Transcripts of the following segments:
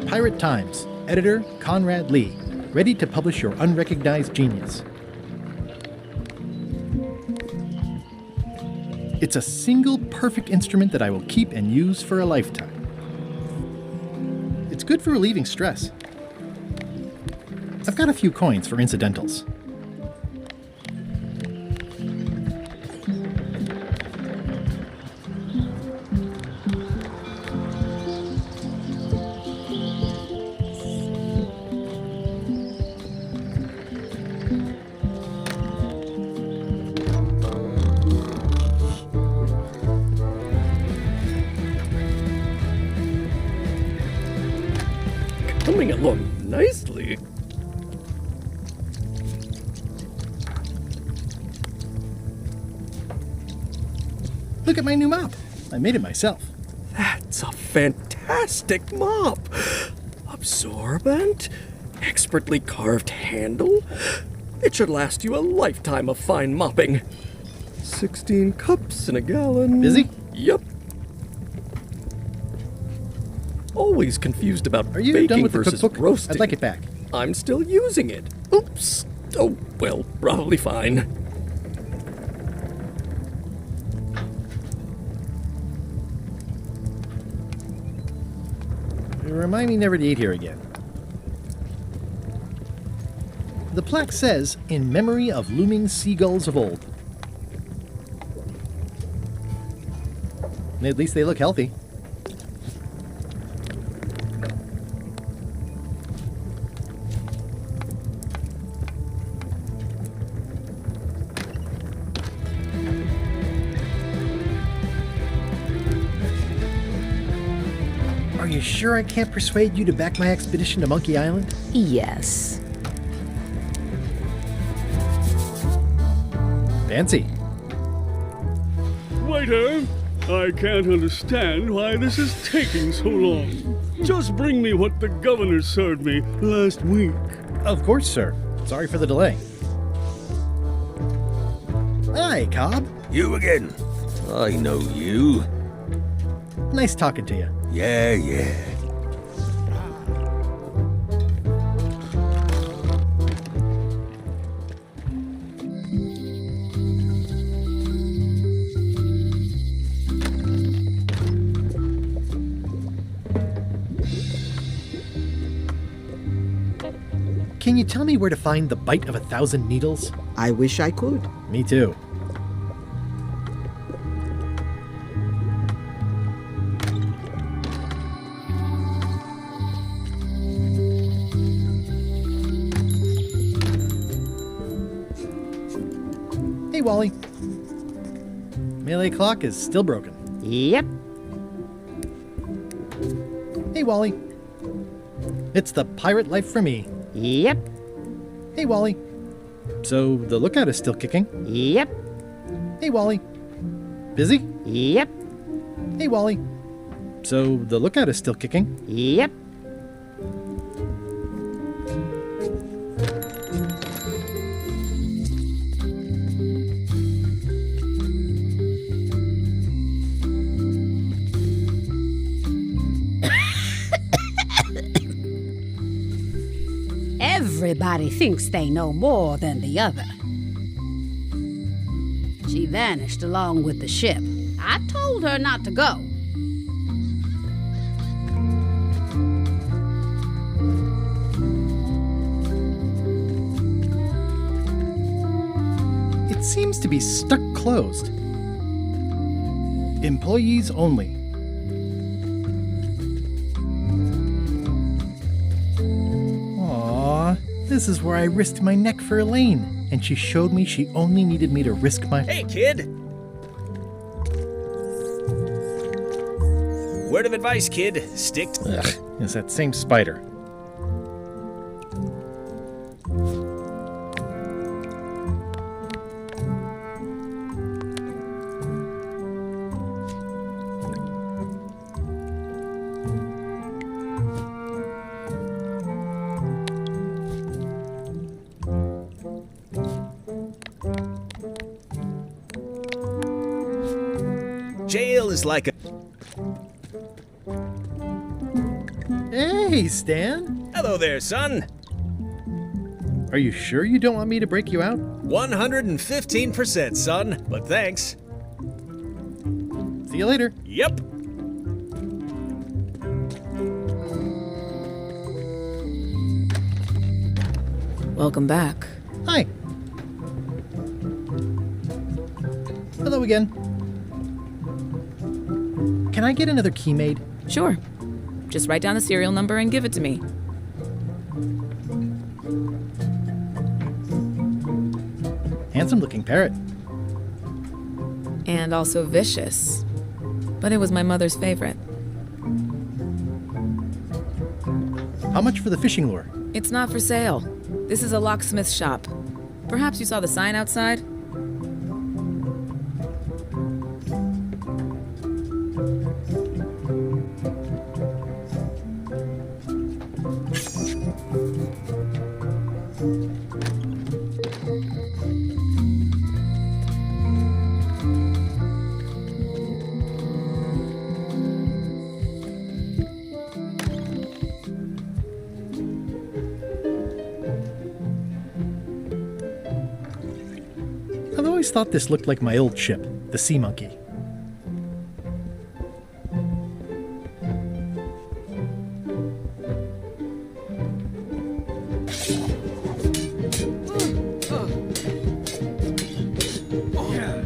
Pirate Times, editor Conrad Lee, ready to publish your unrecognized genius. It's a single perfect instrument that I will keep and use for a lifetime. It's good for relieving stress. I've got a few coins for incidentals. Coming along nicely. Look at my new mop. I made it myself. That's a fantastic mop. Absorbent, expertly carved handle. It should last you a lifetime of fine mopping. 16 cups in a gallon. Busy? Yep. Always confused about Are you baking done with the versus cookbook? roasting. I'd like it back. I'm still using it. Oops. Oh, well, probably fine. Remind me never to eat here again. The plaque says, in memory of looming seagulls of old. At least they look healthy. Are you sure I can't persuade you to back my expedition to Monkey Island? Yes. Fancy. Waiter, I can't understand why this is taking so long. Just bring me what the governor served me last week. Of course, sir. Sorry for the delay. Hi, Cobb. You again. I know you. Nice talking to you. Yeah. Can you tell me where to find the Bite of 1,000 Needles? I wish I could. Me too. Hey, Wally. Melee clock is still broken. Yep. Hey, Wally. It's the pirate life for me. Yep. Hey, Wally. So the lookout is still kicking. Yep. Hey, Wally. Busy? Yep. Hey, Wally. So the lookout is still kicking. Yep. Everybody thinks they know more than the other. She vanished along with the ship. I told her not to go. It seems to be stuck closed. Employees only. This is where I risked my neck for Elaine, and she showed me she only needed me to risk my... Hey, kid! Word of advice, kid. Stick to... Ugh, it's that same spider. Jail is like a... Hey, Stan! Hello there, son. Are you sure you don't want me to break you out? 115%, son. But thanks. See you later. Yep. Welcome back. Hi. Hello again. Can I get another key made? Sure. Just write down the serial number and give it to me. Handsome-looking parrot. And also vicious. But it was my mother's favorite. How much for the fishing lure? It's not for sale. This is a locksmith shop. Perhaps you saw the sign outside? I've always thought this looked like my old ship, the Sea Monkey.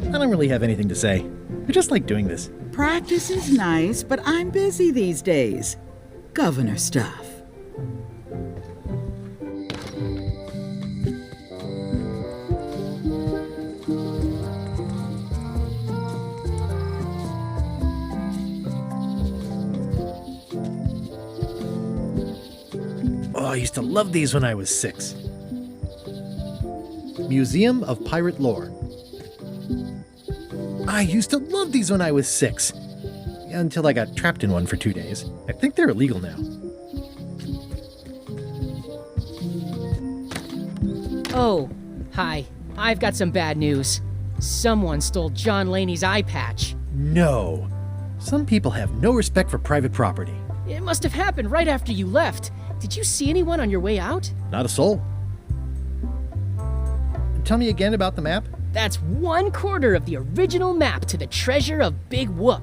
I don't really have anything to say. I just like doing this. Practice is nice, but I'm busy these days. Governor stuff. Oh, I used to love these when I was 6. Museum of Pirate Lore. I used to love these when I was 6. Until I got trapped in one for 2 days. I think they're illegal now. Oh, hi. I've got some bad news. Someone stole John Laney's eye patch. No. Some people have no respect for private property. It must have happened right after you left. Did you see anyone on your way out? Not a soul. Tell me again about the map? That's 1/4 of the original map to the treasure of Big Whoop.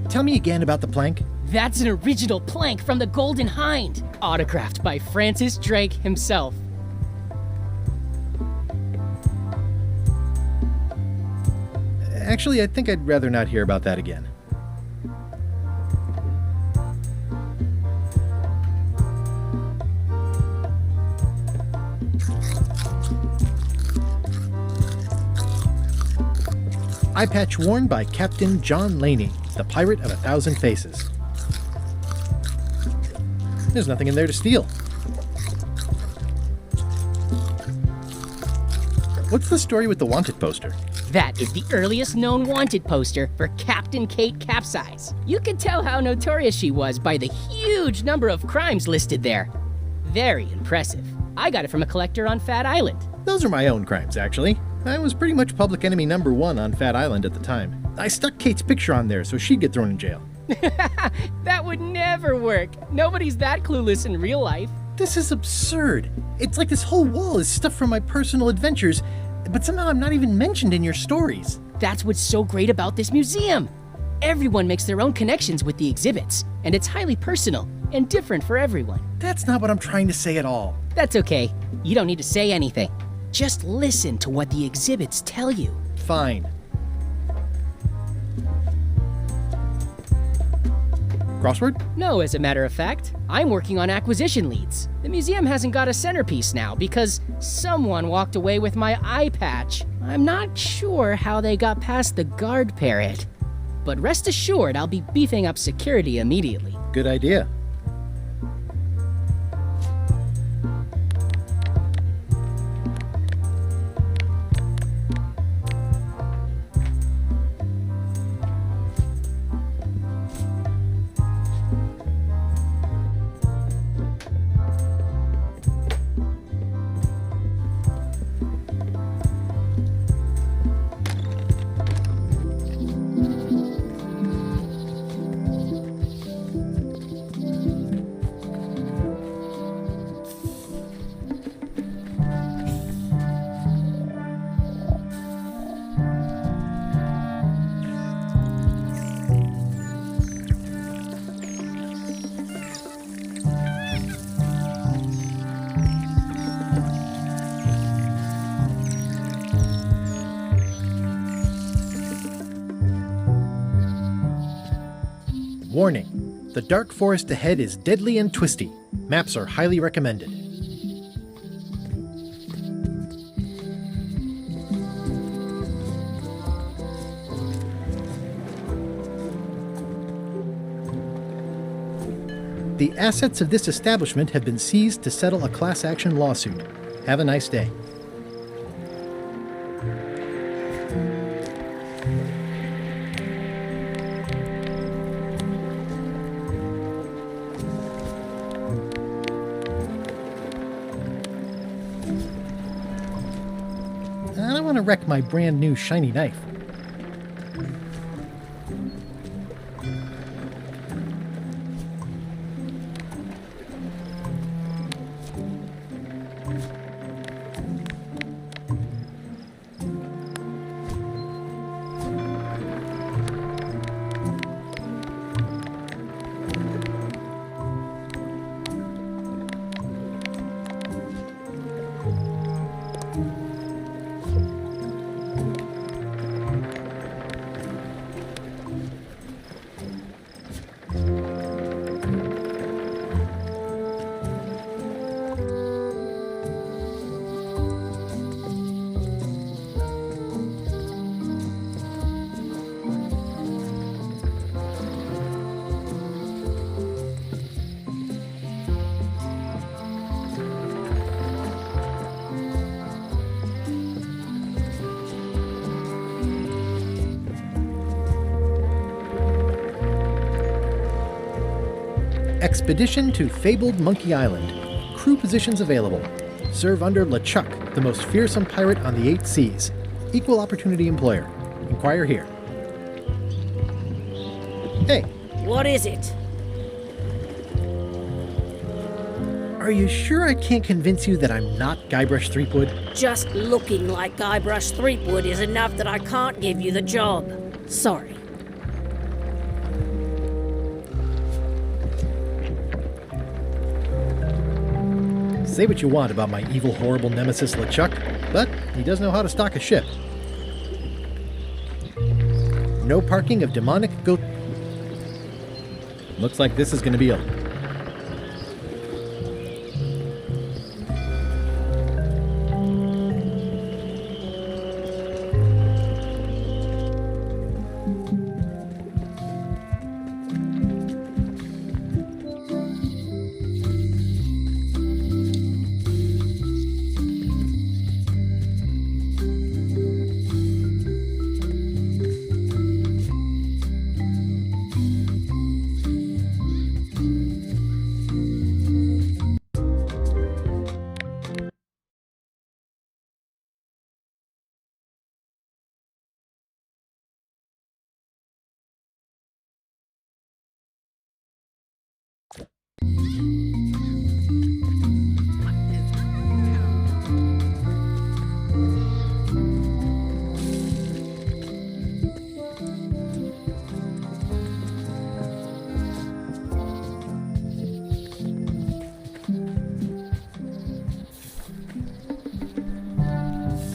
Tell me again about the plank. That's an original plank from the Golden Hind, autographed by Francis Drake himself. Actually, I think I'd rather not hear about that again. Eye patch worn by Captain John Laney, the Pirate of 1,000 Faces. There's nothing in there to steal. What's the story with the wanted poster? That is the earliest known wanted poster for Captain Kate Capsize. You could tell how notorious she was by the huge number of crimes listed there. Very impressive. I got it from a collector on Fat Island. Those are my own crimes, actually. I was pretty much public enemy #1 on Fat Island at the time. I stuck Kate's picture on there so she'd get thrown in jail. That would never work. Nobody's that clueless in real life. This is absurd. It's like this whole wall is stuff from my personal adventures, but somehow I'm not even mentioned in your stories. That's what's so great about this museum. Everyone makes their own connections with the exhibits, and it's highly personal and different for everyone. That's not what I'm trying to say at all. That's okay. You don't need to say anything. Just listen to what the exhibits tell you. Fine. Crossword? No, as a matter of fact. I'm working on acquisition leads. The museum hasn't got a centerpiece now because someone walked away with my eye patch. I'm not sure how they got past the guard parrot. But rest assured, I'll be beefing up security immediately. Good idea. Warning. The dark forest ahead is deadly and twisty. Maps are highly recommended. The assets of this establishment have been seized to settle a class action lawsuit. Have a nice day. I don't want to wreck my brand new shiny knife. Expedition to fabled Monkey Island. Crew positions available. Serve under LeChuck, the most fearsome pirate on the 8 seas. Equal opportunity employer. Inquire here. Hey. What is it? Are you sure I can't convince you that I'm not Guybrush Threepwood? Just looking like Guybrush Threepwood is enough that I can't give you the job. Sorry. Say what you want about my evil, horrible nemesis LeChuck, but he does know how to stock a ship. No parking of demonic Looks like this is going to be a...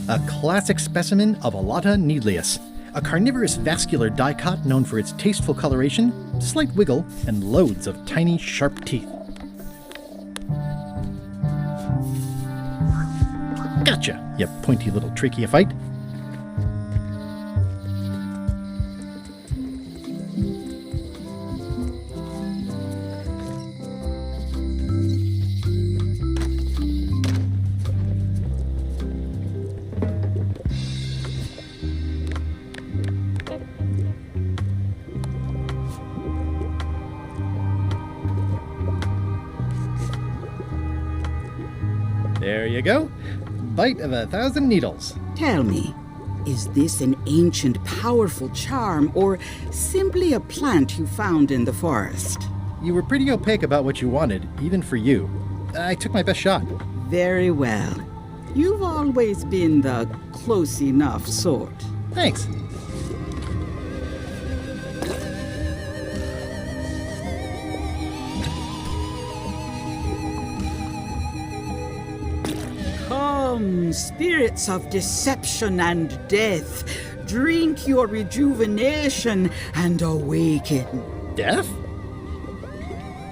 A classic specimen of Alata needlius, a carnivorous vascular dicot known for its tasteful coloration, slight wiggle, and loads of tiny, sharp teeth. Gotcha, you pointy little tracheophyte. There you go. Bite of 1,000 needles. Tell me, is this an ancient, powerful charm, or simply a plant you found in the forest? You were pretty opaque about what you wanted, even for you. I took my best shot. Very well. You've always been the close enough sort. Thanks. Come, spirits of deception and death, drink your rejuvenation and awaken. Death?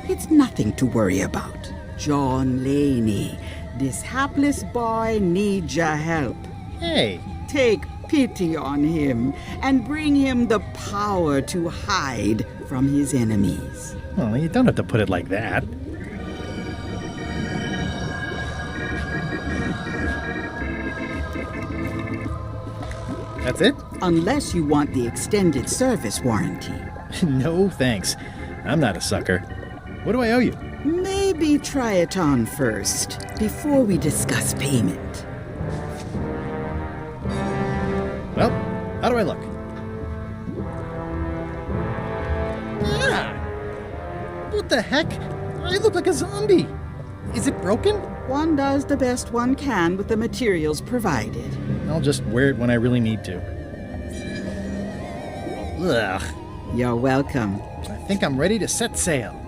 It's nothing to worry about. John Laney, this hapless boy needs your help. Hey. Take pity on him and bring him the power to hide from his enemies. Well, you don't have to put it like that. That's it? Unless you want the extended service warranty. No, thanks. I'm not a sucker. What do I owe you? Maybe try it on first, before we discuss payment. Well, how do I look? Ah! What the heck? I look like a zombie. Is it broken? One does the best one can with the materials provided. I'll just wear it when I really need to. Ugh. You're welcome. I think I'm ready to set sail.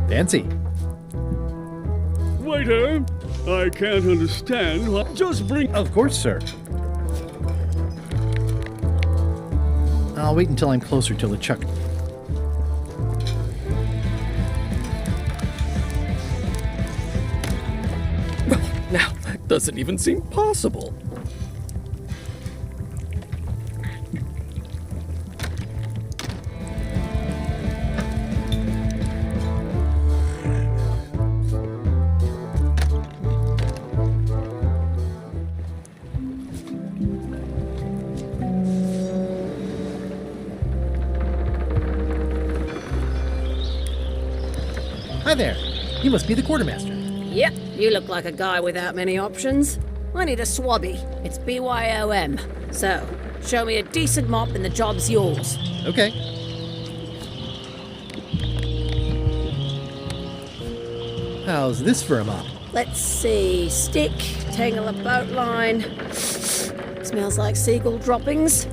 Fancy. Waiter, I can't understand why. Just bring. Of course, sir. I'll wait until I'm closer to LeChuck. Well, now that doesn't even seem possible. Hi there. You must be the quartermaster. Yep, you look like a guy without many options. I need a swabby. It's BYOM. So, show me a decent mop and the job's yours. Okay. How's this for a mop? Let's see. Stick, tangle a boat line. Smells like seagull droppings.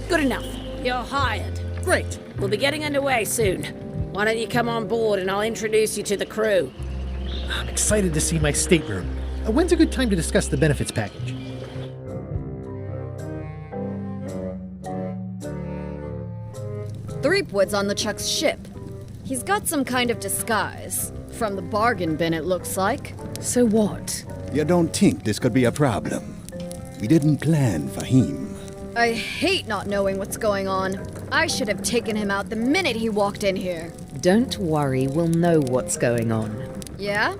Good enough. You're hired. Great. We'll be getting underway soon. Why don't you come on board and I'll introduce you to the crew? I'm excited to see my stateroom. When's a good time to discuss the benefits package? Threepwood's on LeChuck's ship. He's got some kind of disguise. From the bargain bin, it looks like. So what? You don't think this could be a problem? We didn't plan for him. I hate not knowing what's going on. I should have taken him out the minute he walked in here. Don't worry, we'll know what's going on. Yeah?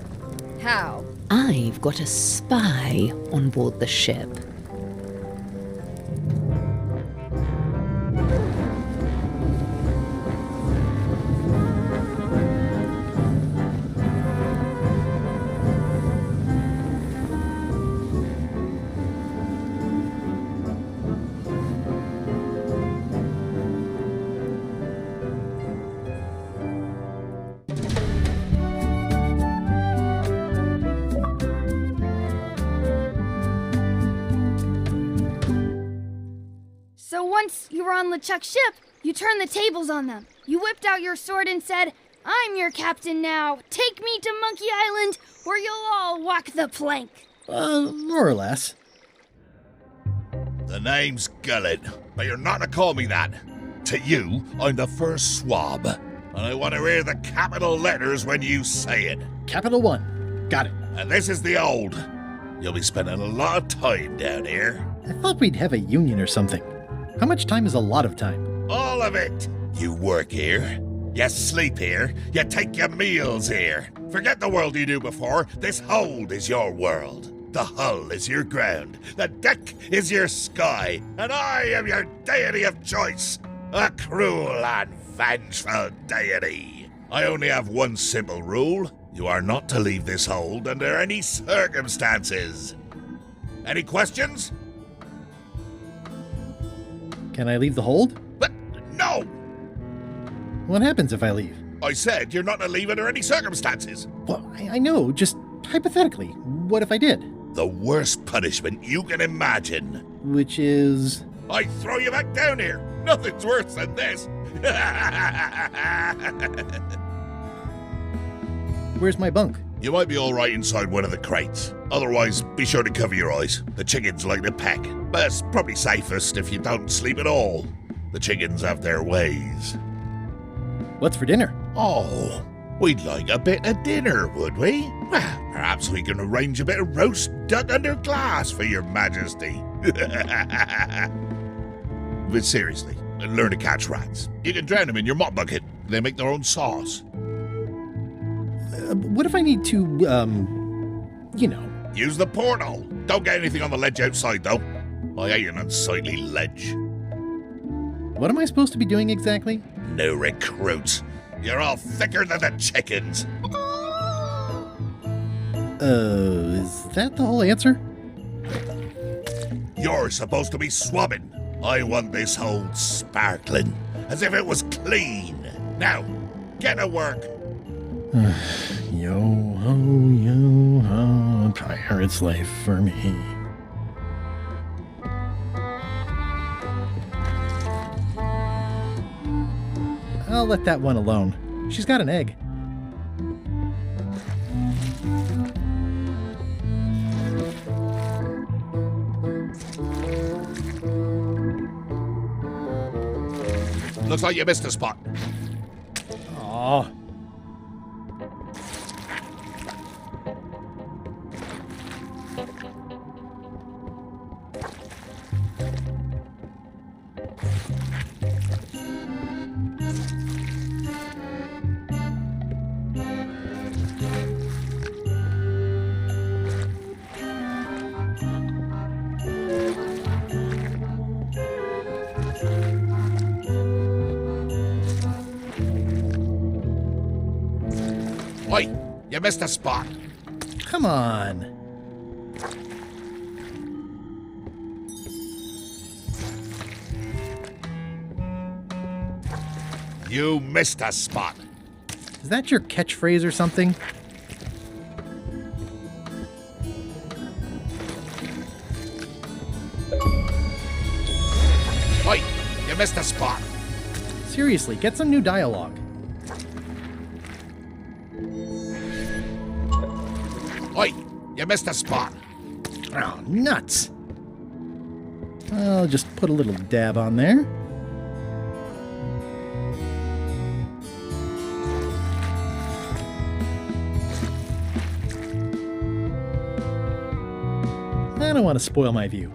How? I've got a spy on board the ship. So once you were on LeChuck's ship, you turned the tables on them. You whipped out your sword and said, "I'm your captain now. Take me to Monkey Island, or you'll all walk the plank." More or less. The name's Gullet, but you're not to call me that. To you, I'm the first swab, and I want to hear the capital letters when you say it. Capital 1. Got it. And this is the old. You'll be spending a lot of time down here. I thought we'd have a union or something. How much time is a lot of time? All of it. You work here. You sleep here. You take your meals here. Forget the world you knew before. This hold is your world. The hull is your ground. The deck is your sky. And I am your deity of choice. A cruel and vengeful deity. I only have one simple rule. You are not to leave this hold under any circumstances. Any questions? Can I leave the hold? But no! What happens if I leave? I said you're not to leave under any circumstances. Well, I know, just hypothetically. What if I did? The worst punishment you can imagine. Which is? I throw you back down here. Nothing's worse than this. Where's my bunk? You might be all right inside one of the crates. Otherwise, be sure to cover your eyes. The chickens like to peck. But it's probably safest if you don't sleep at all. The chickens have their ways. What's for dinner? Oh, we'd like a bit of dinner, would we? Well, perhaps we can arrange a bit of roast duck under glass for your majesty. But seriously, learn to catch rats. You can drown them in your mop bucket. They make their own sauce. What if I need to, you know? Use the portal. Don't get anything on the ledge outside, though. I hate an unsightly ledge. What am I supposed to be doing exactly? New recruits. You're all thicker than the chickens. Is that the whole answer? You're supposed to be swabbing. I want this hold sparkling, as if it was clean. Now, get to work. Yo-ho, pirate's life for me. I'll let that one alone. She's got an egg. Looks like you missed a spot. Aw. Wait, you missed a spot. Come on. You missed a spot. Is that your catchphrase or something? Wait, you missed a spot. Seriously, get some new dialogue. Oi, you missed a spot. Oh, nuts. I'll just put a little dab on there. I don't want to spoil my view.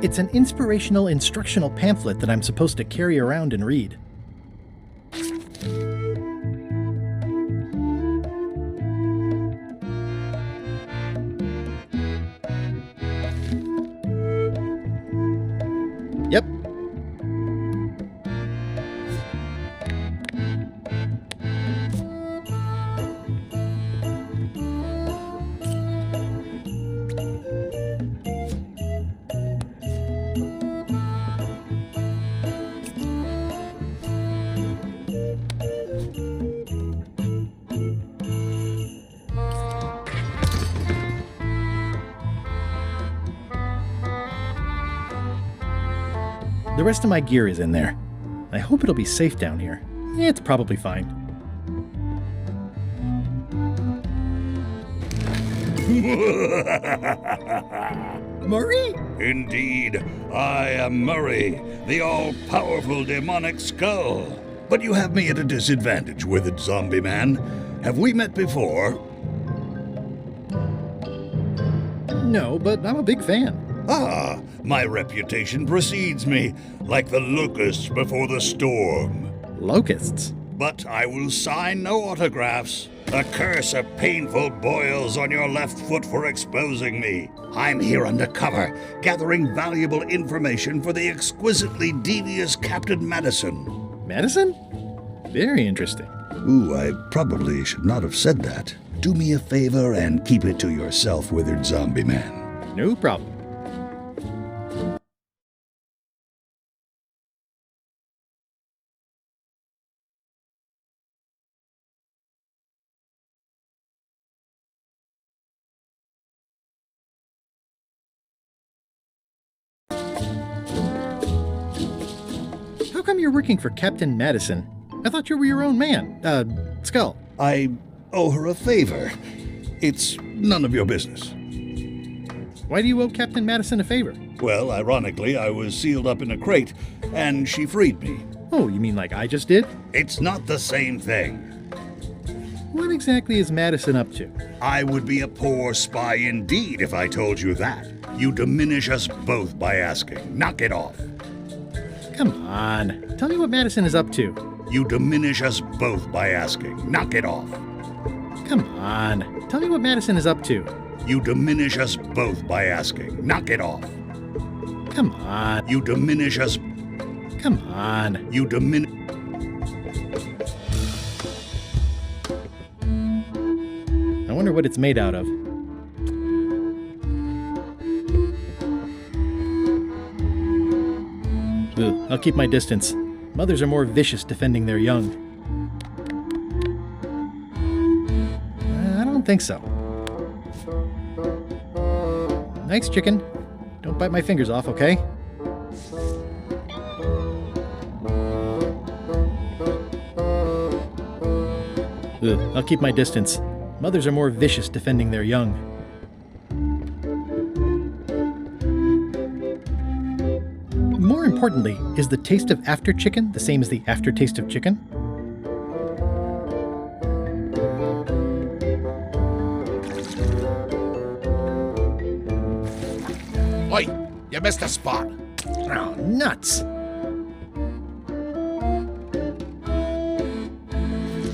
It's an inspirational instructional pamphlet that I'm supposed to carry around and read. Yep. The rest of my gear is in there. I hope it'll be safe down here. It's probably fine. Murray? Indeed, I am Murray, the all-powerful demonic skull. But you have me at a disadvantage, withered zombie man. Have we met before? No, but I'm a big fan. Ah, my reputation precedes me, like the locusts before the storm. Locusts? But I will sign no autographs. A curse of painful boils on your left foot for exposing me. I'm here undercover, gathering valuable information for the exquisitely devious Captain Madison. Madison? Very interesting. Ooh, I probably should not have said that. Do me a favor and keep it to yourself, withered zombie man. No problem. How come you're working for Captain Madison? I thought you were your own man. Skull. I owe her a favor. It's none of your business. Why do you owe Captain Madison a favor? Well, ironically, I was sealed up in a crate, and she freed me. Oh, you mean like I just did? It's not the same thing. What exactly is Madison up to? I would be a poor spy indeed if I told you that. You diminish us both by asking. Knock it off. Come on. Tell me what Madison is up to. You diminish us both by asking. Knock it off. Come on. Tell me what Madison is up to. You diminish us both by asking. Knock it off. Come on. You diminish us. Come on. You diminish. I wonder what it's made out of. Ugh, I'll keep my distance. Mothers are more vicious defending their young. I don't think so. Nice chicken. Don't bite my fingers off, okay? Ugh, I'll keep my distance. Mothers are more vicious defending their young. More importantly, is the taste of after chicken the same as the aftertaste of chicken? Oi, you missed a spot. Oh, nuts!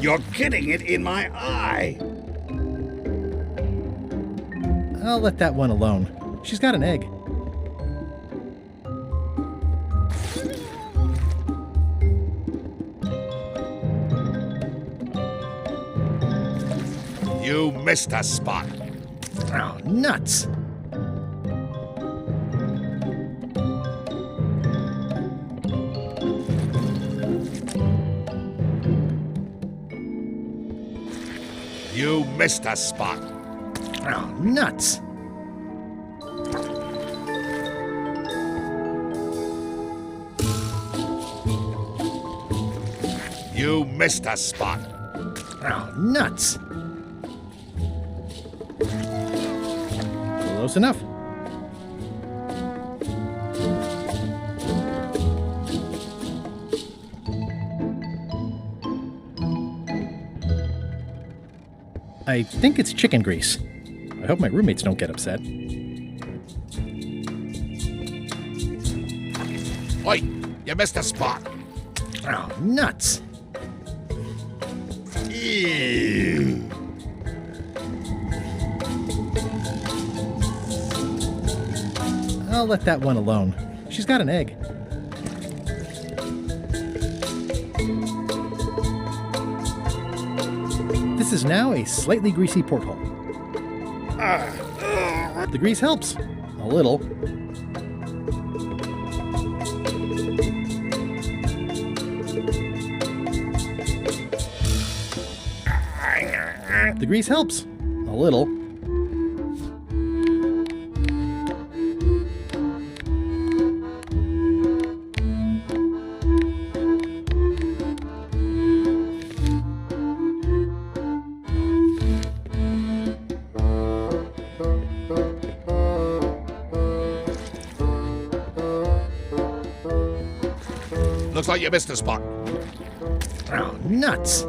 You're getting it in my eye. I'll let that one alone. She's got an egg. You missed a spot. Oh, nuts! You missed a spot. Oh, nuts. You missed a spot. Oh, nuts. Close enough. I think it's chicken grease. I hope my roommates don't get upset. Oi, you missed a spot. Oh, nuts. Ew. I'll let that one alone. She's got an egg. This is now a slightly greasy porthole. The grease helps. A little. The grease helps. A little. Looks like you missed a spot. Oh, nuts.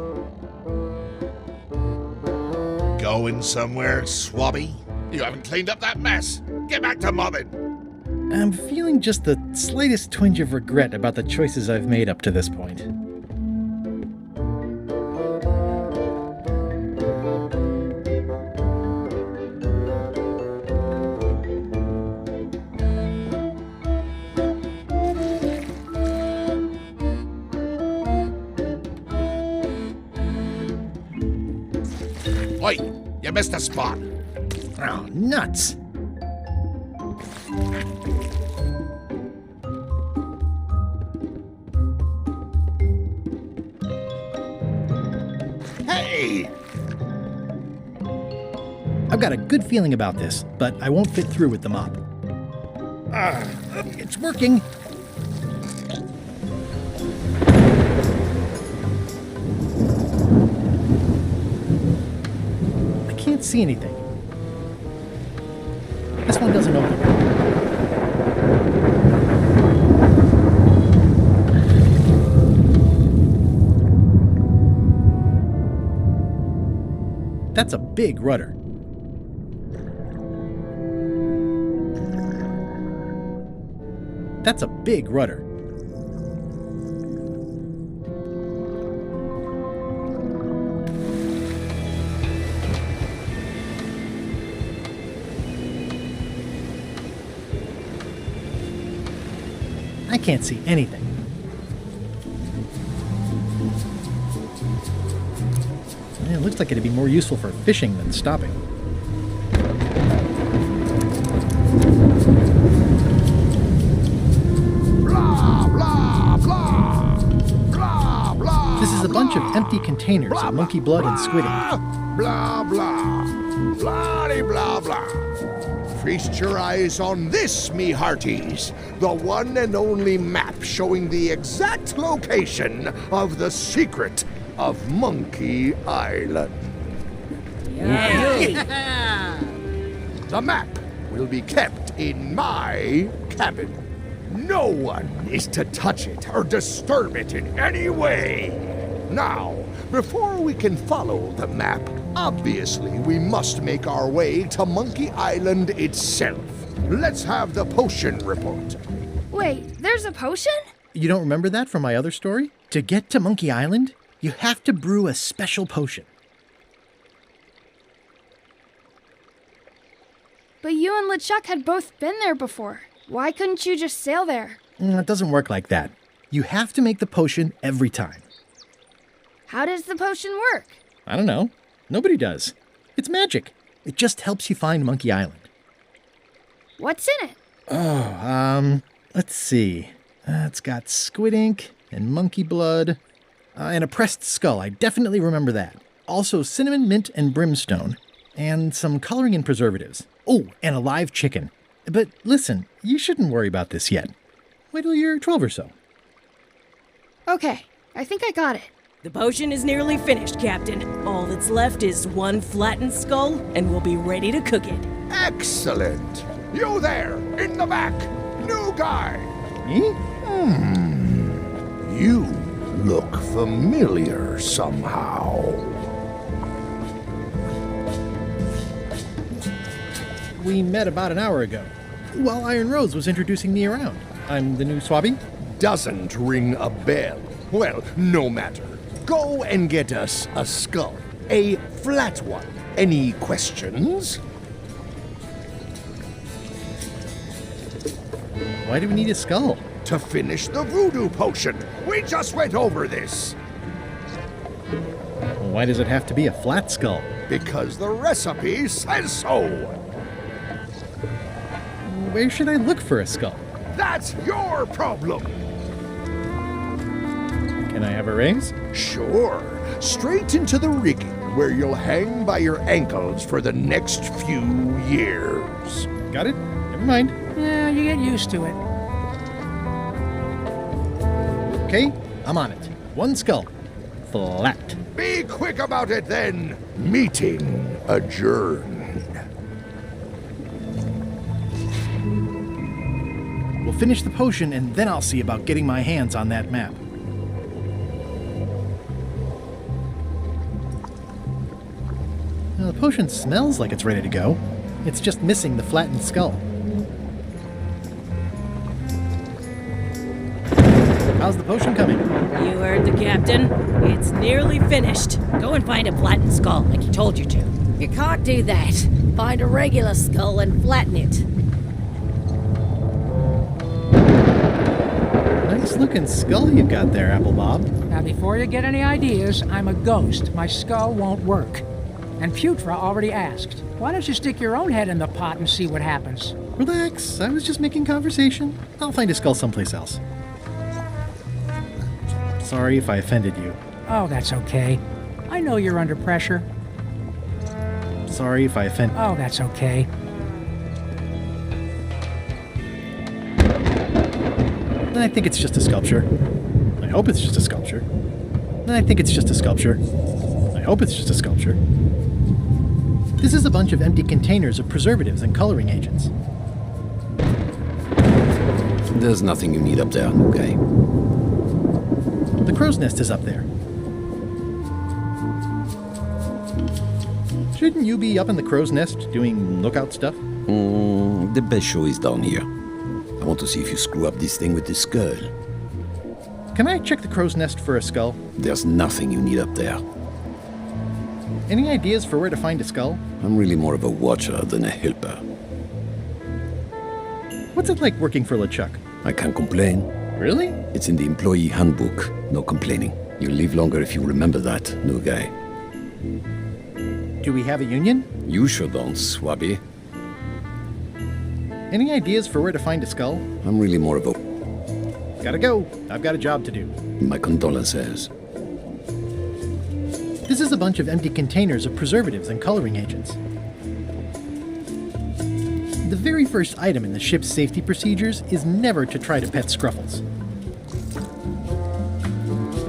Going somewhere, swabby? You haven't cleaned up that mess. Get back to mobbing. I'm feeling just the slightest twinge of regret about the choices I've made up to this point. Oi, you missed a spot. Oh, nuts. Hey! I've got a good feeling about this, but I won't fit through with the mop. It's working. I can't see anything. This one doesn't open. That's a big rudder. That's a big rudder. I can't see anything. It looks like it'd be more useful for fishing than stopping. Blah, blah, blah. Blah, blah. This is a bunch of empty containers of monkey blood and squid ink. Blah, blah. Blah, blah, blah. Feast your eyes on this, me hearties. The one and only map showing the exact location of the secret of Monkey Island. The map will be kept in my cabin. No one is to touch it or disturb it in any way. Now, before we can follow the map, obviously we must make our way to Monkey Island itself. Let's have the potion report. Wait, there's a potion? You don't remember that from my other story? To get to Monkey Island, you have to brew a special potion. But you and LeChuck had both been there before. Why couldn't you just sail there? It doesn't work like that. You have to make the potion every time. How does the potion work? I don't know. Nobody does. It's magic. It just helps you find Monkey Island. What's in it? Oh, let's see. It's got squid ink and monkey blood and a pressed skull. I definitely remember that. Also cinnamon, mint, and brimstone. And some coloring and preservatives. Oh, and a live chicken. But listen, you shouldn't worry about this yet. Wait till you're 12 or so. Okay, I think I got it. The potion is nearly finished, Captain. All that's left is one flattened skull, and we'll be ready to cook it. Excellent! You there, in the back! New guy! Me? You look familiar somehow. We met about an hour ago, while Iron Rose was introducing me around. I'm the new Swabby. Doesn't ring a bell. Well, no matter. Go and get us a skull. A flat one. Any questions? Why do we need a skull? To finish the voodoo potion. We just went over this. Why does it have to be a flat skull? Because the recipe says so. Where should I look for a skull? That's your problem. Can I have a raise? Sure. Straight into the rigging, where you'll hang by your ankles for the next few years. Got it? Never mind. Yeah, you get used to it. Okay, I'm on it. One skull. Flat. Be quick about it then. Meeting adjourned. We'll finish the potion and then I'll see about getting my hands on that map. Now, the potion smells like it's ready to go. It's just missing the flattened skull. How's the potion coming? You heard the captain. It's nearly finished. Go and find a flattened skull, like he told you to. You can't do that. Find a regular skull and flatten it. Nice looking skull you've got there, Apple Bob. Now, before you get any ideas, I'm a ghost. My skull won't work. And Putra already asked. Why don't you stick your own head in the pot and see what happens? Relax, I was just making conversation. I'll find a skull someplace else. Sorry if I offended you. Oh, that's okay. I know you're under pressure. Sorry if I offended. Oh, that's okay. Then I think it's just a sculpture. I hope it's just a sculpture. Then I think it's just a sculpture. I hope it's just a sculpture. This is a bunch of empty containers of preservatives and coloring agents. There's nothing you need up there, okay? The crow's nest is up there. Shouldn't you be up in the crow's nest doing lookout stuff? The best show is down here. I want to see if you screw up this thing with this skull. Can I check the crow's nest for a skull? There's nothing you need up there. Any ideas for where to find a skull? I'm really more of a watcher than a helper. What's it like working for LeChuck? I can't complain. Really? It's in the employee handbook. No complaining. You'll live longer if you remember that, new guy. Do we have a union? You sure don't, Swabby. Any ideas for where to find a skull? I'm really more of a... Gotta go. I've got a job to do. My condolences. This is a bunch of empty containers of preservatives and coloring agents. The very first item in the ship's safety procedures is never to try to pet Scruffles.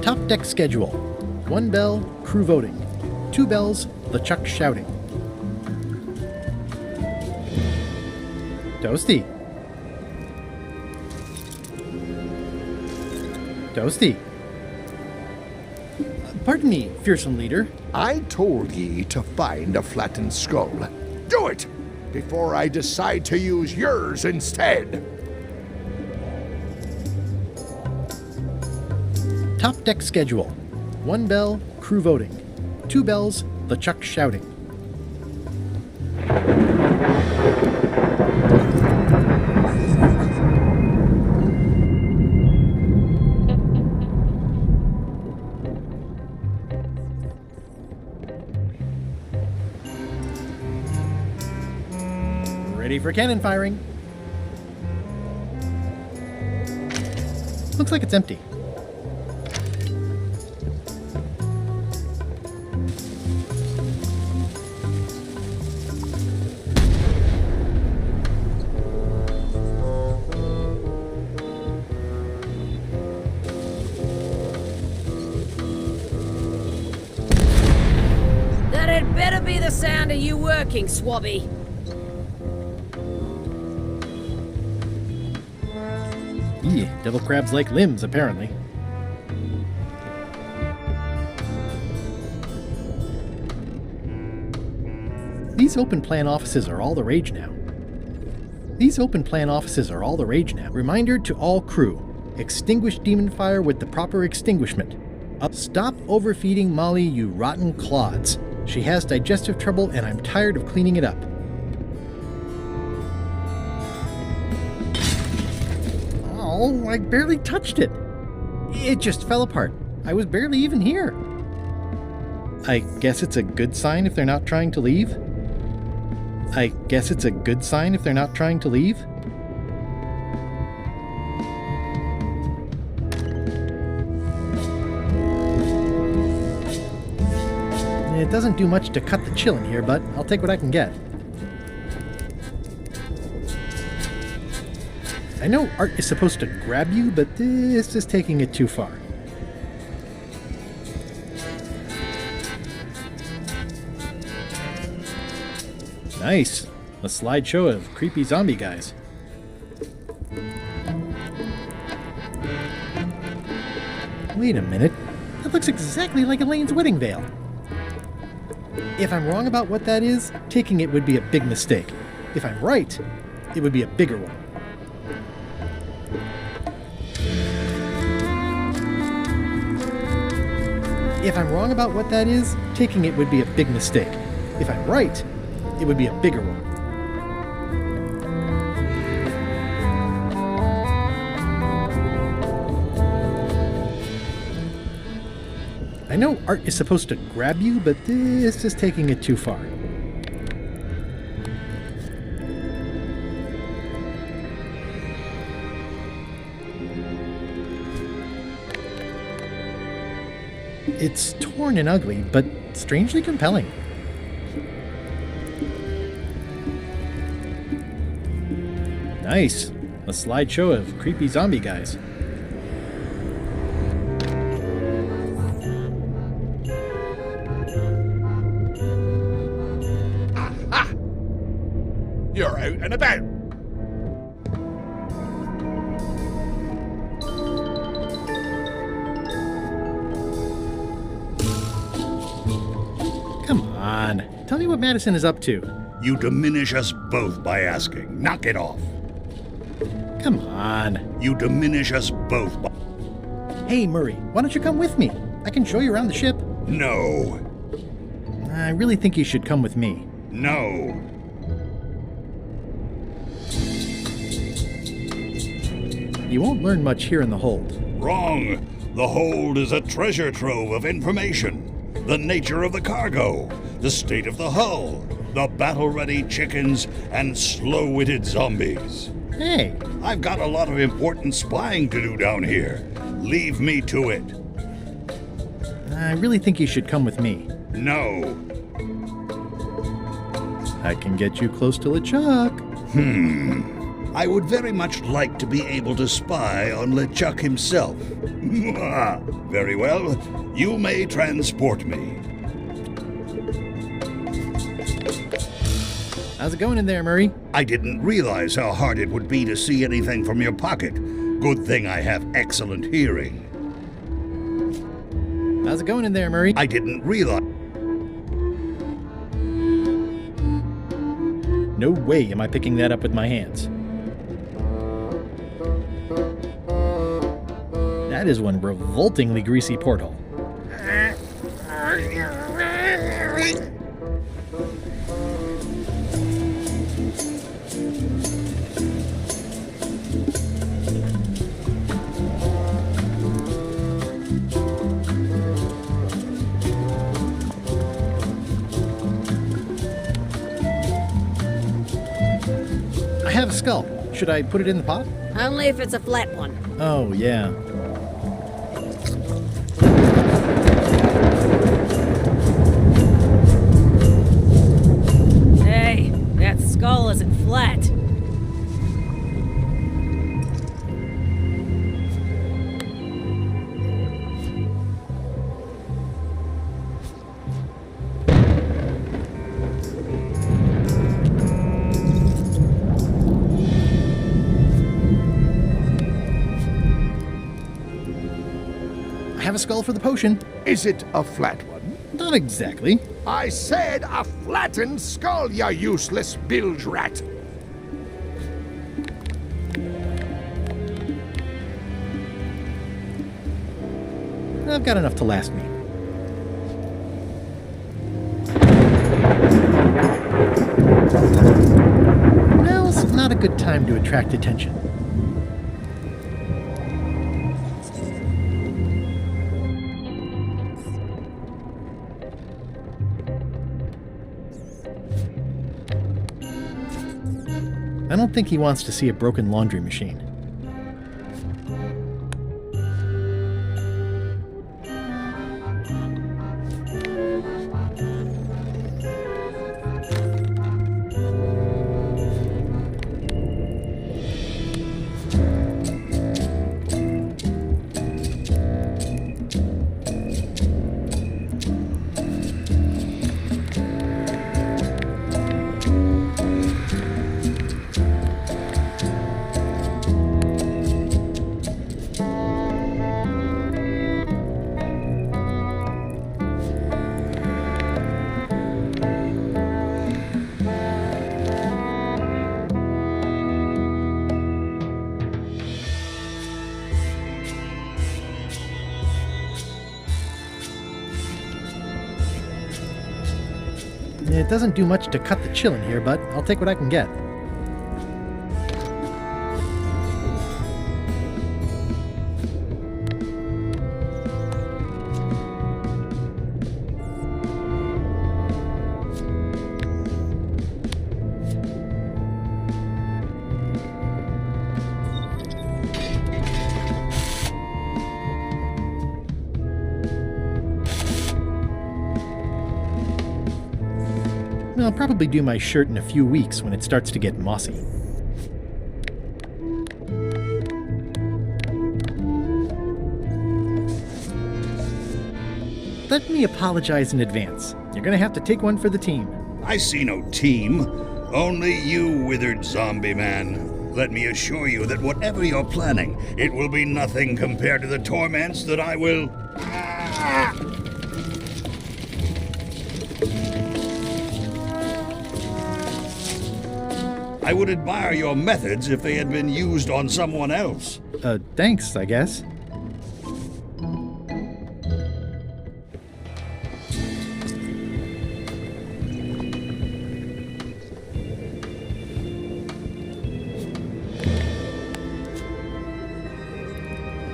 Top deck schedule. 1 bell, crew voting. 2 bells, LeChuck shouting. Toasty. Toasty. Pardon me, fearsome leader. I told ye to find a flattened skull. Do it! Before I decide to use yours instead. Top deck schedule. 1 bell, crew voting. 2 bells, LeChuck shouting. Ready for cannon firing. Looks like it's empty. it better be the sound of you working, Swabby. Yeah, devil crabs like limbs, apparently. These open plan offices are all the rage now. Reminder to all crew. Extinguish demon fire with the proper extinguishment. Stop overfeeding Molly, you rotten clods. She has digestive trouble and I'm tired of cleaning it up. Oh, I barely touched it. It just fell apart. I was barely even here. I guess it's a good sign if they're not trying to leave? It doesn't do much to cut the chill in here, but I'll take what I can get. I know art is supposed to grab you, but this is taking it too far. Nice. A slideshow of creepy zombie guys. Wait a minute. That looks exactly like Elaine's wedding veil. If I'm wrong about what that is, taking it would be a big mistake. If I'm right, it would be a bigger one. If I'm wrong about what that is, taking it would be a big mistake. If I'm right, it would be a bigger one. I know art is supposed to grab you, but this is taking it too far. It's torn and ugly, but strangely compelling. Nice. A slideshow of creepy zombie guys. Aha! You're out and about. Come on. Tell me what Madison is up to. You diminish us both by asking. Knock it off. Come on. You diminish us both by... Hey, Murray, why don't you come with me? I can show you around the ship. No. I really think you should come with me. No. You won't learn much here in the hold. Wrong. The hold is a treasure trove of information. The nature of the cargo, the state of the hull, the battle-ready chickens, and slow-witted zombies. Hey! I've got a lot of important spying to do down here. Leave me to it. I really think you should come with me. No. I can get you close to LeChuck. I would very much like to be able to spy on LeChuck himself. Very well. You may transport me. How's it going in there, Murray? I didn't realize how hard it would be to see anything from your pocket. Good thing I have excellent hearing. How's it going in there, Murray? I didn't realize... No way am I picking that up with my hands. That is one revoltingly greasy porthole. I have a skull. Should I put it in the pot? Only if it's a flat one. Oh, yeah. Hey, that skull isn't flat. a skull for the potion. Is it a flat one? Not exactly. I said a flattened skull, you useless bilge rat. I've got enough to last me. Now's not a good time to attract attention. I don't think he wants to see a broken laundry machine. It doesn't do much to cut the chill in here, but I'll take what I can get. I'll probably do my shirt in a few weeks when it starts to get mossy. Let me apologize in advance. You're gonna have to take one for the team. I see no team. Only you, withered zombie man. Let me assure you that whatever you're planning, it will be nothing compared to the torments that I will... I would admire your methods if they had been used on someone else. Thanks, I guess.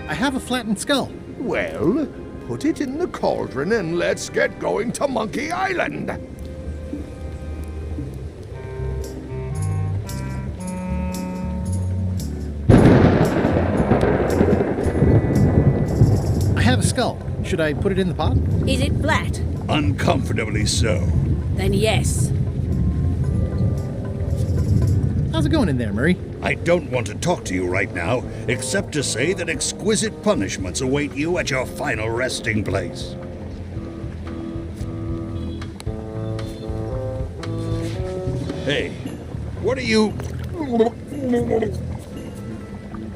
I have a flattened skull. Well, put it in the cauldron and let's get going to Monkey Island. I have a skull. Should I put it in the pot? Is it flat? Uncomfortably so. Then yes. How's it going in there, Murray? I don't want to talk to you right now, except to say that exquisite punishments await you at your final resting place. Hey, what are you...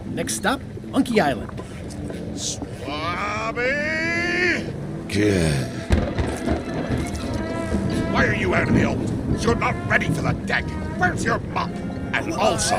Next stop, Monkey Island. Swabby! Good. Why are you out in the open? You're not ready for the deck. Where's your mop? And also...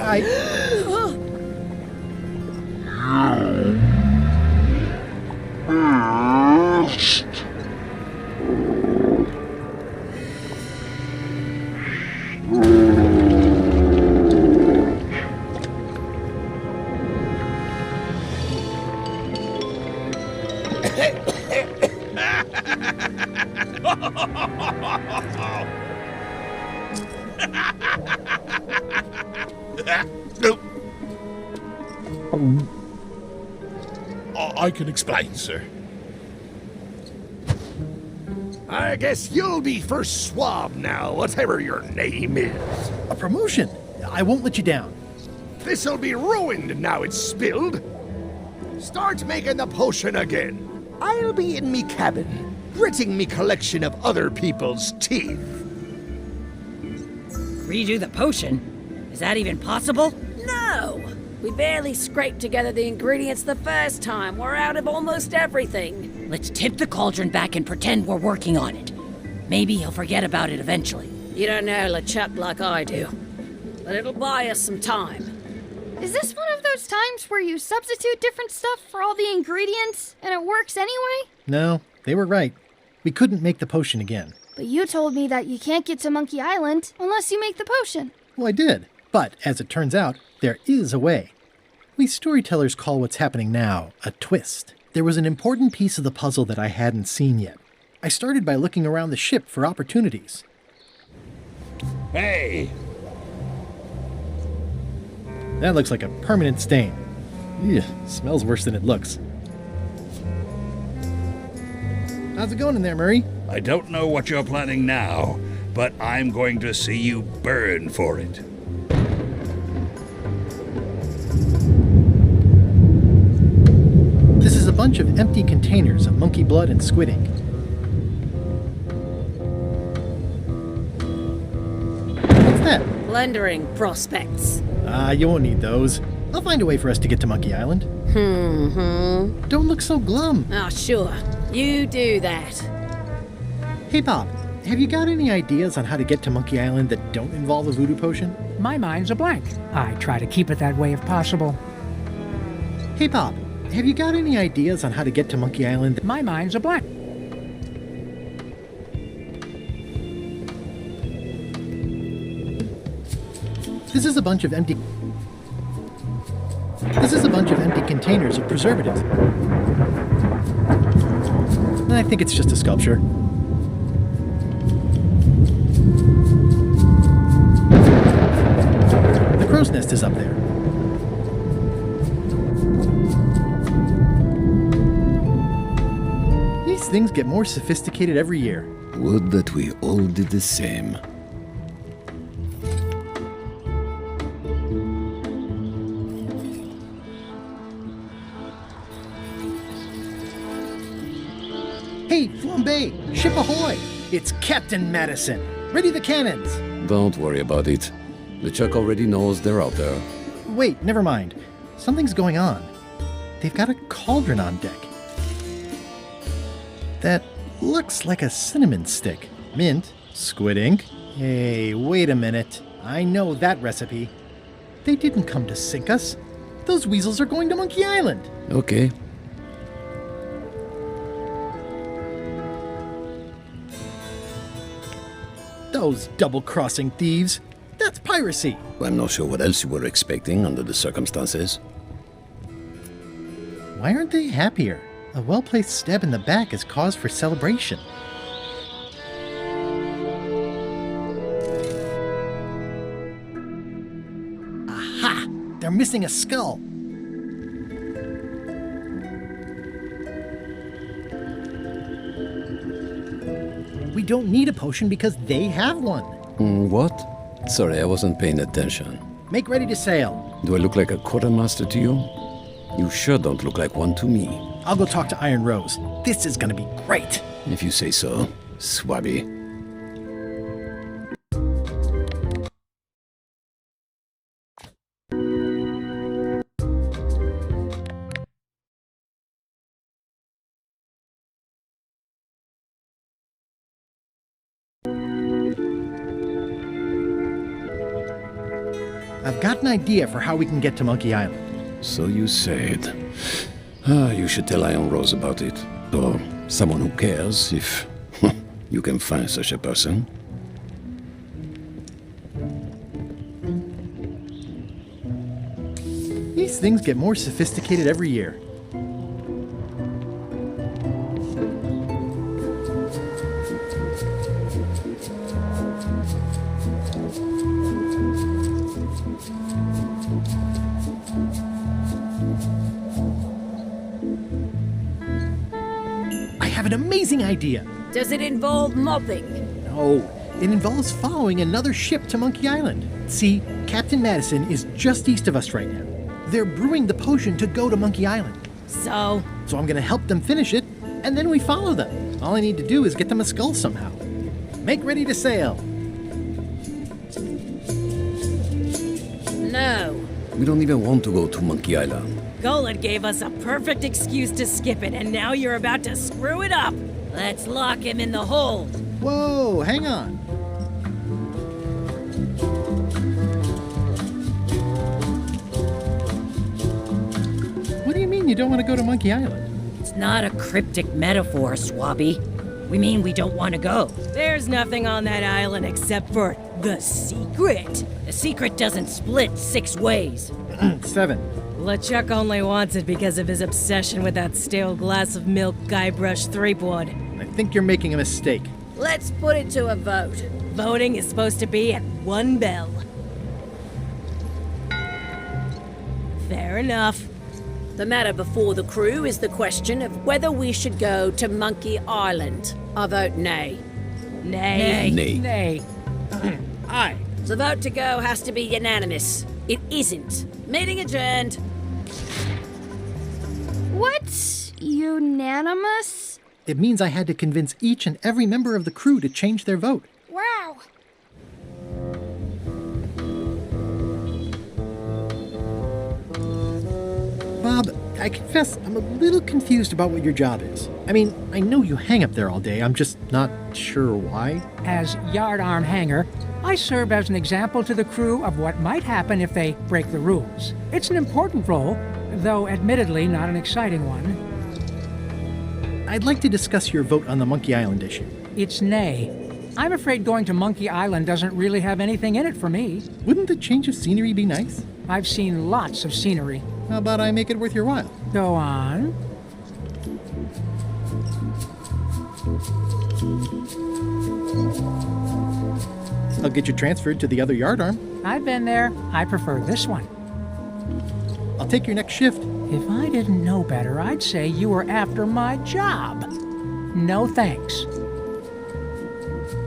I can explain, sir. I guess you'll be first swab now, whatever your name is. A promotion. I won't let you down. This'll be ruined now it's spilled. Start making the potion again. I'll be in me cabin, gritting me collection of other people's teeth. Redo the potion? Is that even possible? No! We barely scraped together the ingredients the first time. We're out of almost everything. Let's tip the cauldron back and pretend we're working on it. Maybe he'll forget about it eventually. You don't know LeChuck like I do. But it'll buy us some time. Is this one of those times where you substitute different stuff for all the ingredients and it works anyway? No, they were right. We couldn't make the potion again. But you told me that you can't get to Monkey Island unless you make the potion. Well, I did. But, as it turns out, there is a way. We storytellers call what's happening now a twist. There was an important piece of the puzzle that I hadn't seen yet. I started by looking around the ship for opportunities. Hey! That looks like a permanent stain. Ew, smells worse than it looks. How's it going in there, Murray? I don't know what you're planning now, but I'm going to see you burn for it. This is a bunch of empty containers of monkey blood and squid ink. What's that? Plundering prospects. You won't need those. I'll find a way for us to get to Monkey Island. Don't look so glum. Oh, sure. You do that. Hey, Bob, have you got any ideas on how to get to Monkey Island that don't involve a voodoo potion? My mind's a blank. I try to keep it that way if possible. Hey, Bob, have you got any ideas on how to get to Monkey Island? My mind's a blank. This is a bunch of empty containers of preservatives. I think it's just a sculpture. The crow's nest is up there. These things get more sophisticated every year. Would that we all did the same. Hey, Flambe! Ship ahoy! It's Captain Madison! Ready the cannons! Don't worry about it. LeChuck already knows they're out there. Wait, never mind. Something's going on. They've got a cauldron on deck. That looks like a cinnamon stick. Mint, squid ink. Hey, wait a minute. I know that recipe. They didn't come to sink us. Those weasels are going to Monkey Island. Okay. Those double-crossing thieves. That's piracy. I'm not sure what else you were expecting under the circumstances. Why aren't they happier? A well-placed stab in the back is cause for celebration. Aha! They're missing a skull. We don't need a potion because they have one. What? Sorry, I wasn't paying attention. Make ready to sail. Do I look like a quartermaster to you? You sure don't look like one to me. I'll go talk to Iron Rose. This is gonna be great. If you say so, Swabby. I've got an idea for how we can get to Monkey Island. So you said. You should tell Iron Rose about it. Or someone who cares, if you can find such a person. These things get more sophisticated every year. I have an amazing idea. Does it involve mopping? No, it involves following another ship to Monkey Island. See, Captain Madison is just east of us right now. They're brewing the potion to go to Monkey Island. So I'm gonna help them finish it, and then we follow them. All I need to do is get them a skull somehow. Make ready to sail. No. We don't even want to go to Monkey Island. Golan gave us a perfect excuse to skip it, and now you're about to screw it up. Let's lock him in the hold. Whoa, hang on. What do you mean you don't want to go to Monkey Island? It's not a cryptic metaphor, Swabby. We mean we don't want to go. There's nothing on that island except for the secret. The secret doesn't split 6 ways. 7. LeChuck only wants it because of his obsession with that stale glass of milk Guybrush Threepwood. I think you're making a mistake. Let's put it to a vote. Voting is supposed to be at 1 bell. Fair enough. The matter before the crew is the question of whether we should go to Monkey Island. I vote nay. Nay. Nay. Nay. Aye. The vote to go has to be unanimous. It isn't. Meeting adjourned. What's unanimous? It means I had to convince each and every member of the crew to change their vote. Wow. Bob, I confess I'm a little confused about what your job is. I mean, I know you hang up there all day, I'm just not sure why. As yardarm hanger, I serve as an example to the crew of what might happen if they break the rules. It's an important role, though admittedly not an exciting one. I'd like to discuss your vote on the Monkey Island issue. It's nay. I'm afraid going to Monkey Island doesn't really have anything in it for me. Wouldn't the change of scenery be nice? I've seen lots of scenery. How about I make it worth your while? Go on. I'll get you transferred to the other yardarm. I've been there. I prefer this one. I'll take your next shift. If I didn't know better, I'd say you were after my job. No thanks.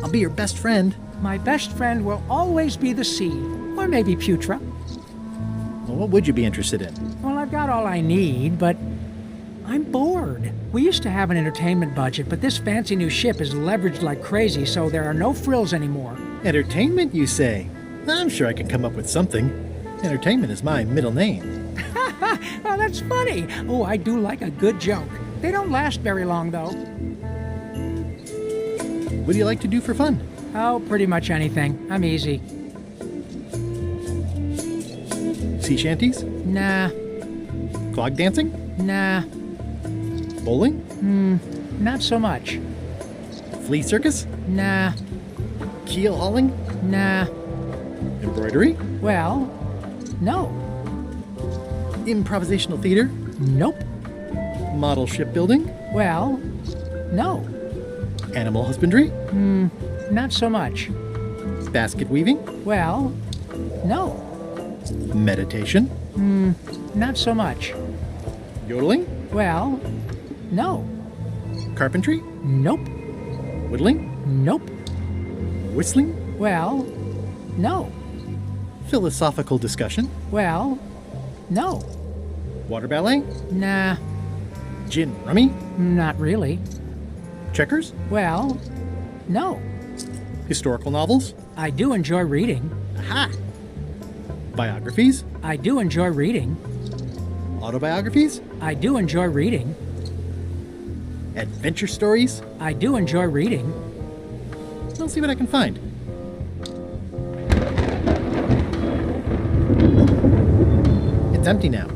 I'll be your best friend. My best friend will always be the sea, or maybe Putra. Well, what would you be interested in? Well, I've got all I need, but I'm bored. We used to have an entertainment budget, but this fancy new ship is leveraged like crazy, so there are no frills anymore. Entertainment, you say? I'm sure I can come up with something. Entertainment is my middle name. Oh, that's funny. Oh, I do like a good joke. They don't last very long, though. What do you like to do for fun? Oh, pretty much anything. I'm easy. Sea shanties? Nah. Clog dancing? Nah. Bowling? Not so much. Flea circus? Nah. Keel hauling? Nah. Embroidery? Well, no. Improvisational theater? Nope. Model shipbuilding? Well, no. Animal husbandry? Not so much. Basket weaving? Well, no. Meditation? Not so much. Yodeling? Well, no. Carpentry? Nope. Whittling? Nope. Whistling? Well, no. Philosophical discussion? Well, no. Water ballet? Nah. Gin rummy? Not really. Checkers? Well, no. Historical novels? I do enjoy reading. Aha! Biographies? I do enjoy reading. Autobiographies? I do enjoy reading. Adventure stories? I do enjoy reading. I'll see what I can find. It's empty now.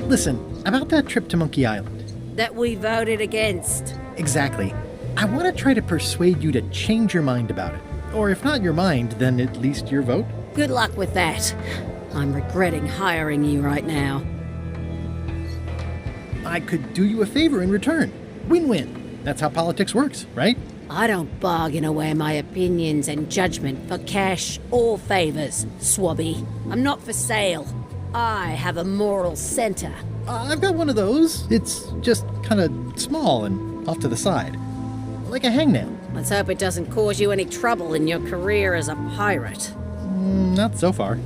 Listen, about that trip to Monkey Island. That we voted against. Exactly. I want to try to persuade you to change your mind about it. Or if not your mind, then at least your vote. Good luck with that. I'm regretting hiring you right now. I could do you a favor in return. Win-win. That's how politics works, right? I don't bargain away my opinions and judgment for cash or favors, Swabby. I'm not for sale. I have a moral center. I've got one of those. It's just kind of small and off to the side. Like a hangnail. Let's hope it doesn't cause you any trouble in your career as a pirate. Not so far.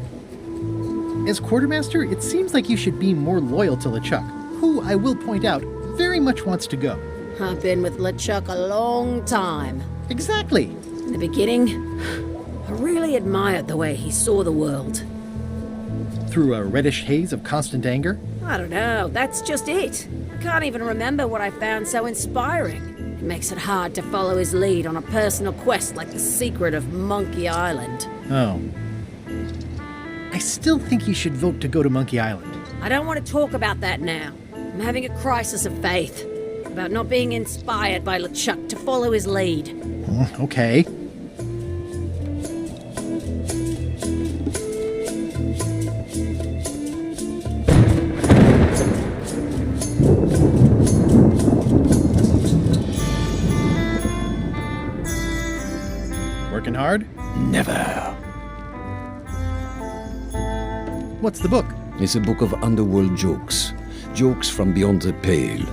As quartermaster, it seems like you should be more loyal to LeChuck, who, I will point out, very much wants to go. I've been with LeChuck a long time. Exactly. In the beginning, I really admired the way he saw the world. through a reddish haze of constant anger? I don't know, that's just it. I can't even remember what I found so inspiring. It makes it hard to follow his lead on a personal quest like the Secret of Monkey Island. Oh. I still think you should vote to go to Monkey Island. I don't want to talk about that now. I'm having a crisis of faith. About not being inspired by LeChuck to follow his lead. Okay. Working hard? Never. What's the book? It's a book of underworld jokes. Jokes from beyond the pale.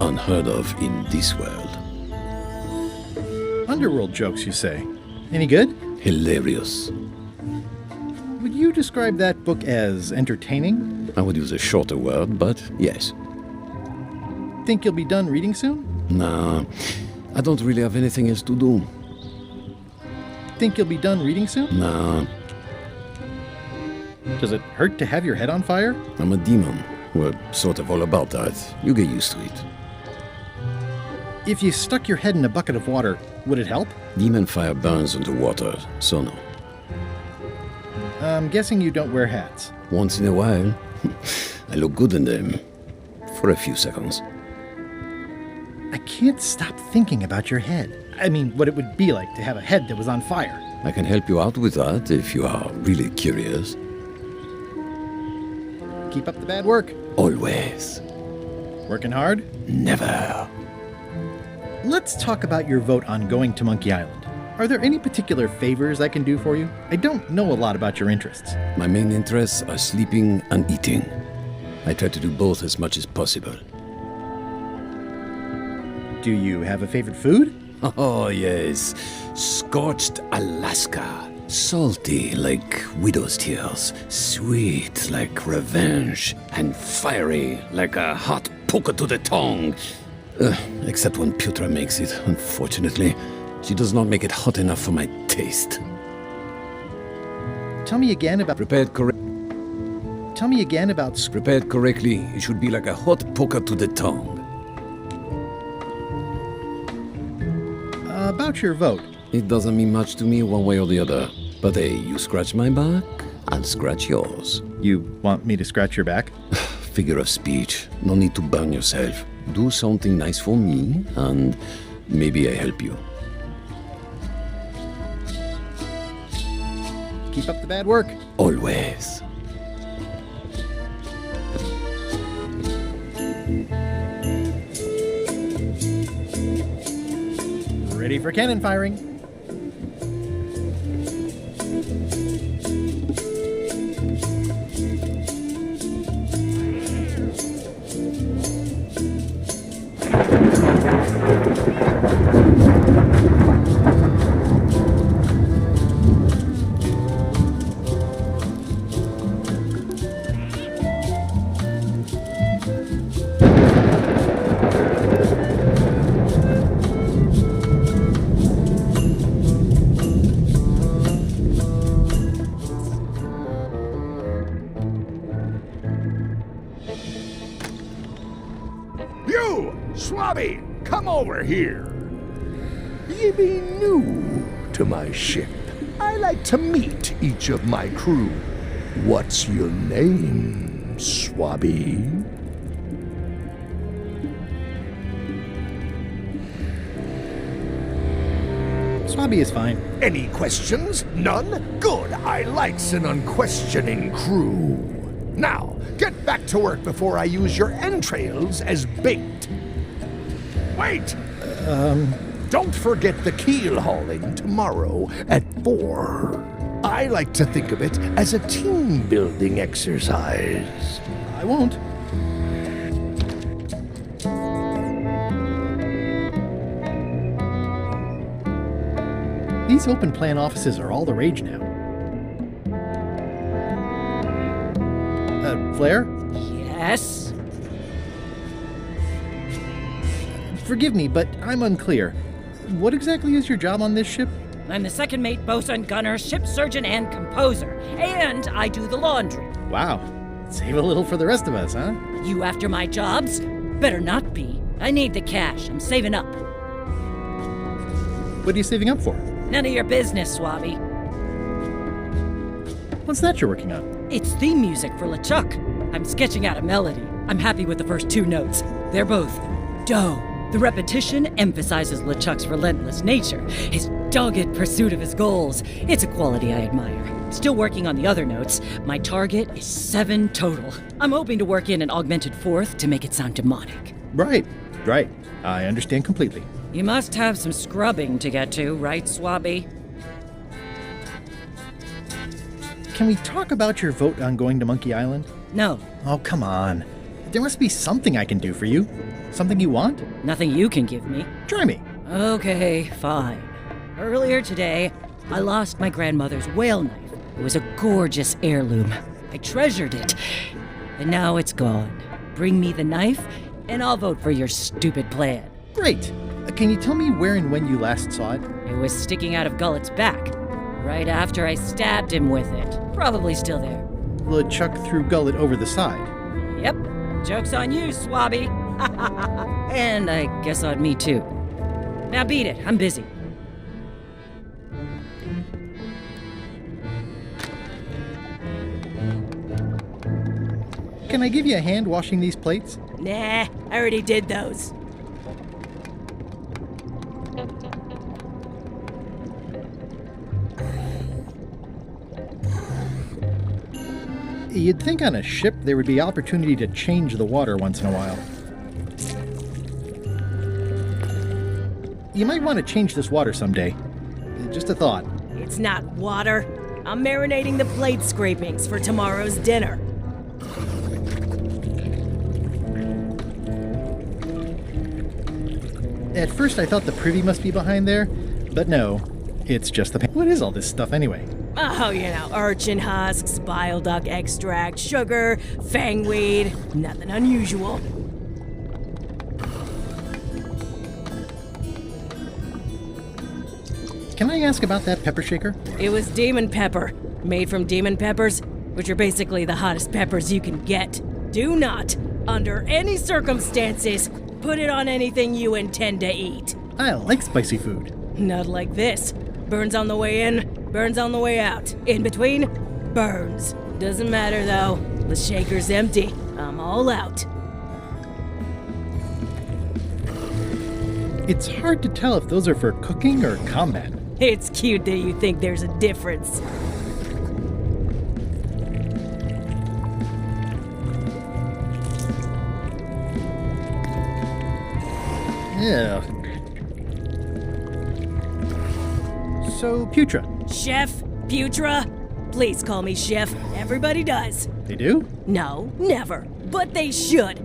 Unheard of in this world. Underworld jokes, you say? Any good? Hilarious. Would you describe that book as entertaining? I would use a shorter word, but yes. Think you'll be done reading soon? Nah, I don't really have anything else to do. Think you'll be done reading soon? Nah. Does it hurt to have your head on fire? I'm a demon. We're sort of all about that. You get used to it. If you stuck your head in a bucket of water, would it help? Demon fire burns underwater, so no. I'm guessing you don't wear hats. Once in a while, I look good in them. For a few seconds. I can't stop thinking about your head. I mean, what it would be like to have a head that was on fire. I can help you out with that if you are really curious. Keep up the bad work. Always. Working hard? Never. Let's talk about your vote on going to Monkey Island. Are there any particular favors I can do for you? I don't know a lot about your interests. My main interests are sleeping and eating. I try to do both as much as possible. Do you have a favorite food? Oh, yes. Scorched Alaska. Salty like widow's tears. Sweet like revenge. And fiery like a hot poker to the tongue. Except when Putra makes it, unfortunately. She does not make it hot enough for my taste. Tell me again about... Prepared correctly, it should be like a hot poker to the tongue. About your vote. It doesn't mean much to me one way or the other. But hey, you scratch my back, I'll scratch yours. You want me to scratch your back? Figure of speech. No need to burn yourself. Do something nice for me, and maybe I help you. Keep up the bad work. Always. Ready for cannon firing. Swabby, come over here. Ye be new to my ship. I like to meet each of my crew. What's your name, Swabby? Swabby is fine. Any questions? None? Good. I likes an unquestioning crew. Now, get back to work before I use your entrails as bait. Wait! Don't forget the keel hauling tomorrow at 4. I like to think of it as a team-building exercise. I won't. These open-plan offices are all the rage now. Flair? Yes? Forgive me, but I'm unclear. What exactly is your job on this ship? I'm the second mate, bosun, gunner, ship surgeon, and composer. And I do the laundry. Wow. Save a little for the rest of us, huh? You after my jobs? Better not be. I need the cash. I'm saving up. What are you saving up for? None of your business, Swabby. What's that you're working on? It's theme music for LeChuck. I'm sketching out a melody. I'm happy with the first 2 notes. They're both do. The repetition emphasizes LeChuck's relentless nature, his dogged pursuit of his goals. It's a quality I admire. Still working on the other notes. My target is 7 total. I'm hoping to work in an augmented 4th to make it sound demonic. Right. I understand completely. You must have some scrubbing to get to, right, Swabby? Can we talk about your vote on going to Monkey Island? No. Oh, come on. There must be something I can do for you. Something you want? Nothing you can give me. Try me. Okay, fine. Earlier today, I lost my grandmother's whale knife. It was a gorgeous heirloom. I treasured it. And now it's gone. Bring me the knife, and I'll vote for your stupid plan. Great. Can you tell me where and when you last saw it? It was sticking out of Gullet's back, right after I stabbed him with it. Probably still there. LeChuck threw Gullet over the side. Yep. Joke's on you, Swabby. And I guess on me, too. Now beat it. I'm busy. Can I give you a hand washing these plates? Nah, I already did those. You'd think on a ship there would be opportunity to change the water once in a while. You might want to change this water someday. Just a thought. It's not water. I'm marinating the plate scrapings for tomorrow's dinner. At first I thought the privy must be behind there, but no, it's just the... What is all this stuff anyway? Oh, you know, urchin husks, bile duck extract, sugar, fangweed. Nothing unusual. Can I ask about that pepper shaker? It was demon pepper, made from demon peppers, which are basically the hottest peppers you can get. Do not, under any circumstances, put it on anything you intend to eat. I like spicy food. Not like this. Burns on the way in, burns on the way out. In between, burns. Doesn't matter though. The shaker's empty. I'm all out. It's hard to tell if those are for cooking or combat. It's cute that you think there's a difference. Yeah. So, Putra. Chef? Putra? Please call me Chef. Everybody does. They do? No, never. But they should.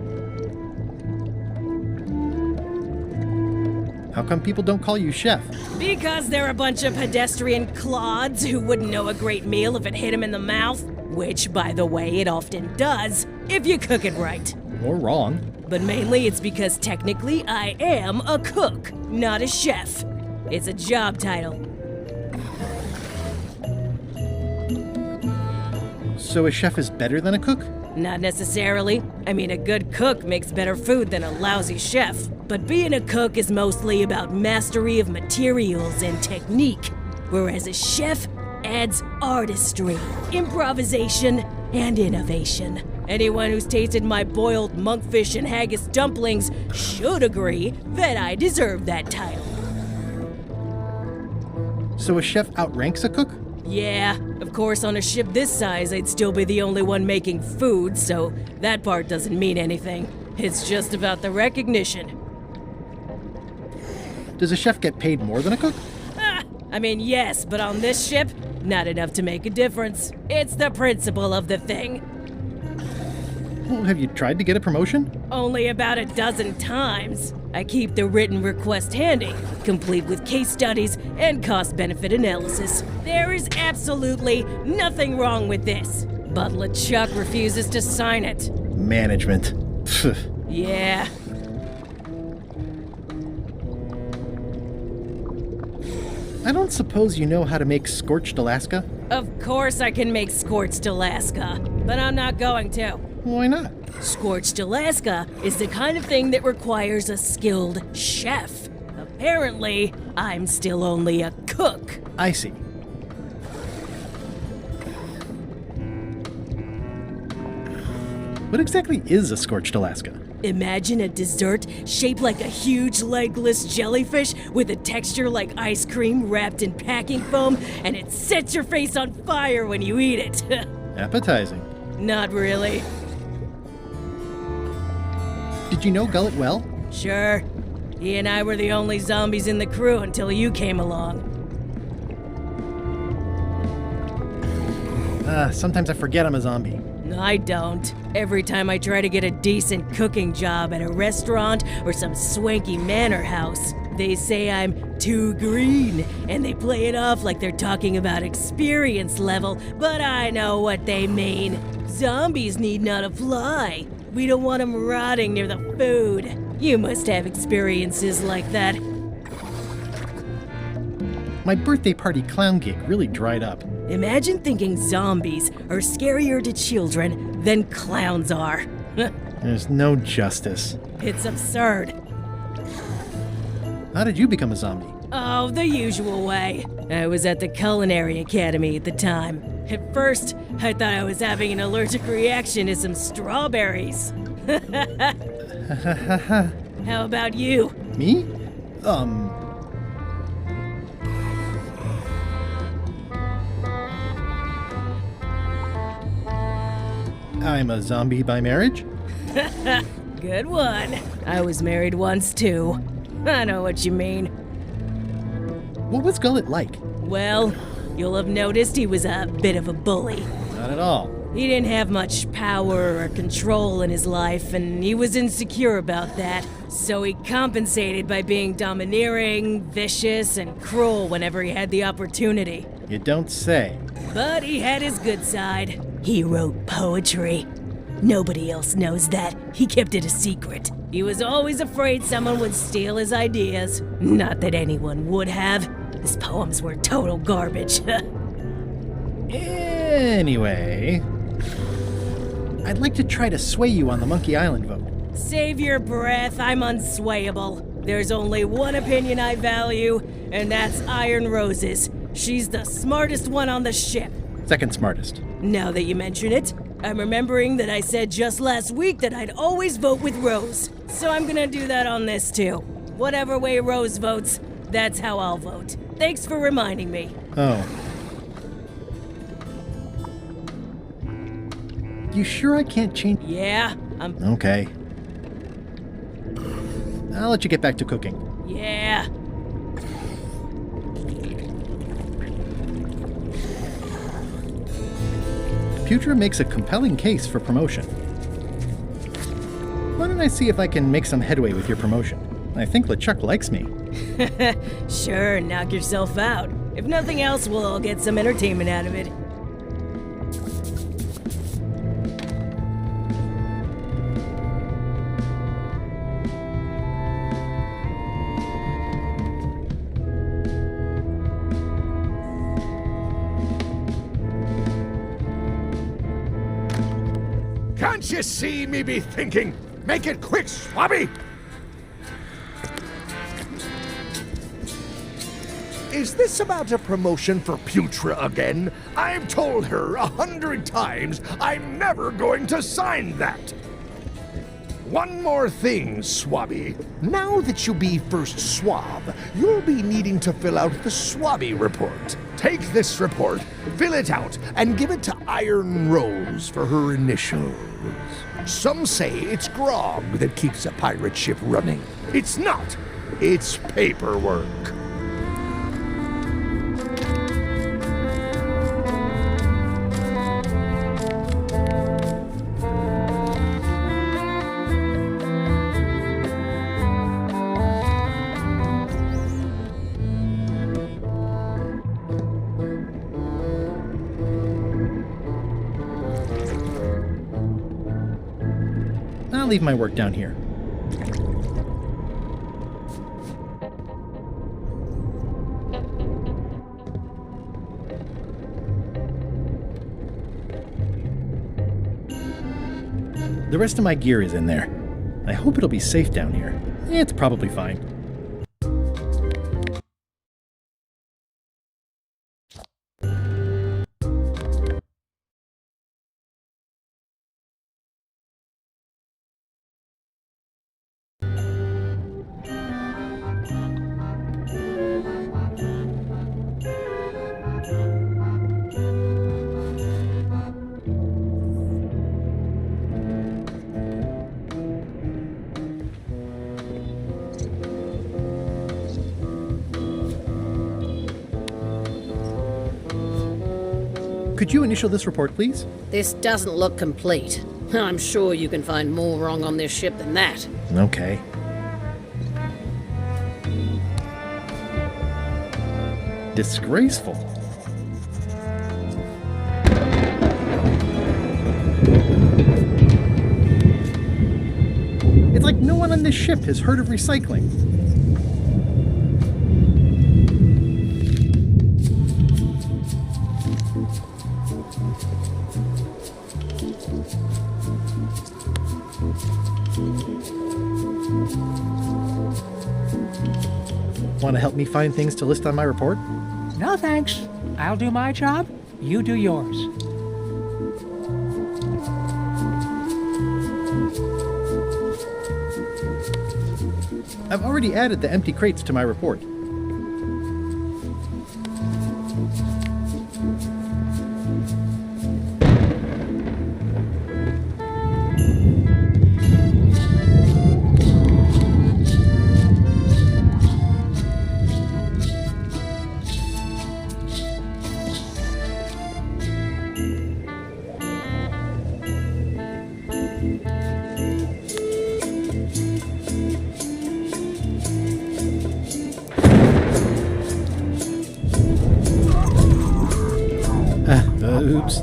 How come people don't call you Chef? Because they're a bunch of pedestrian clods who wouldn't know a great meal if it hit them in the mouth. Which, by the way, it often does, if you cook it right. Or wrong. But mainly it's because technically I am a cook, not a chef. It's a job title. So a chef is better than a cook? Not necessarily. I mean, a good cook makes better food than a lousy chef. But being a cook is mostly about mastery of materials and technique, whereas a chef adds artistry, improvisation, and innovation. Anyone who's tasted my boiled monkfish and haggis dumplings should agree that I deserve that title. So a chef outranks a cook? Yeah, of course on a ship this size I'd still be the only one making food, so that part doesn't mean anything. It's just about the recognition. Does a chef get paid more than a cook? I mean, yes, but on this ship, not enough to make a difference. It's the principle of the thing. Well, have you tried to get a promotion? Only about a dozen times. I keep the written request handy, complete with case studies and cost-benefit analysis. There is absolutely nothing wrong with this, but LeChuck refuses to sign it. Management. Yeah. I don't suppose you know how to make scorched Alaska? Of course I can make scorched Alaska, but I'm not going to. Why not? Scorched Alaska is the kind of thing that requires a skilled chef. Apparently, I'm still only a cook. I see. What exactly is a scorched Alaska? Imagine a dessert shaped like a huge legless jellyfish with a texture like ice cream wrapped in packing foam, and it sets your face on fire when you eat it. Appetizing. Not really. Did you know Gullet well? Sure. He and I were the only zombies in the crew until you came along. Sometimes I forget I'm a zombie. I don't. Every time I try to get a decent cooking job at a restaurant or some swanky manor house, they say I'm too green, and they play it off like they're talking about experience level, but I know what they mean. Zombies need not to fly. We don't want them rotting near the food. You must have experiences like that. My birthday party clown gig really dried up. Imagine thinking zombies are scarier to children than clowns are. There's no justice. It's absurd. How did you become a zombie? Oh, the usual way. I was at the Culinary Academy at the time. At first, I thought I was having an allergic reaction to some strawberries. How about you? Me? I'm a zombie by marriage? Good one. I was married once, too. I know what you mean. What was Gullet like? Well, you'll have noticed he was a bit of a bully. Not at all. He didn't have much power or control in his life, and he was insecure about that. So he compensated by being domineering, vicious, and cruel whenever he had the opportunity. You don't say. But he had his good side. He wrote poetry. Nobody else knows that. He kept it a secret. He was always afraid someone would steal his ideas. Not that anyone would have. His poems were total garbage. Anyway, I'd like to try to sway you on the Monkey Island vote. Save your breath, I'm unswayable. There's only one opinion I value, and that's Iron Rose's. She's the smartest one on the ship. Second smartest. Now that you mention it, I'm remembering that I said just last week that I'd always vote with Rose. So I'm gonna do that on this too. Whatever way Rose votes, that's how I'll vote. Thanks for reminding me. Oh. You sure I can't change? Yeah, Okay. I'll let you get back to cooking. Yeah. Putra makes a compelling case for promotion. Why don't I see if I can make some headway with your promotion? I think LeChuck likes me. Sure, knock yourself out. If nothing else, we'll all get some entertainment out of it. Can't you see me be thinking? Make it quick, Swabby! Is this about a promotion for Putra again? I've told her 100 times I'm never going to sign that. One more thing, Swabby. Now that you be first swab, you'll be needing to fill out the Swabby report. Take this report, fill it out, and give it to Iron Rose for her initials. Some say it's grog that keeps a pirate ship running. It's not. It's paperwork. I'll leave my work down here. The rest of my gear is in there. I hope it'll be safe down here. It's probably fine. Could you initial this report, please? This doesn't look complete. I'm sure you can find more wrong on this ship than that. Okay. Disgraceful. It's like no one on this ship has heard of recycling. Want to help me find things to list on my report? No thanks. I'll do my job, you do yours. I've already added the empty crates to my report. Oops.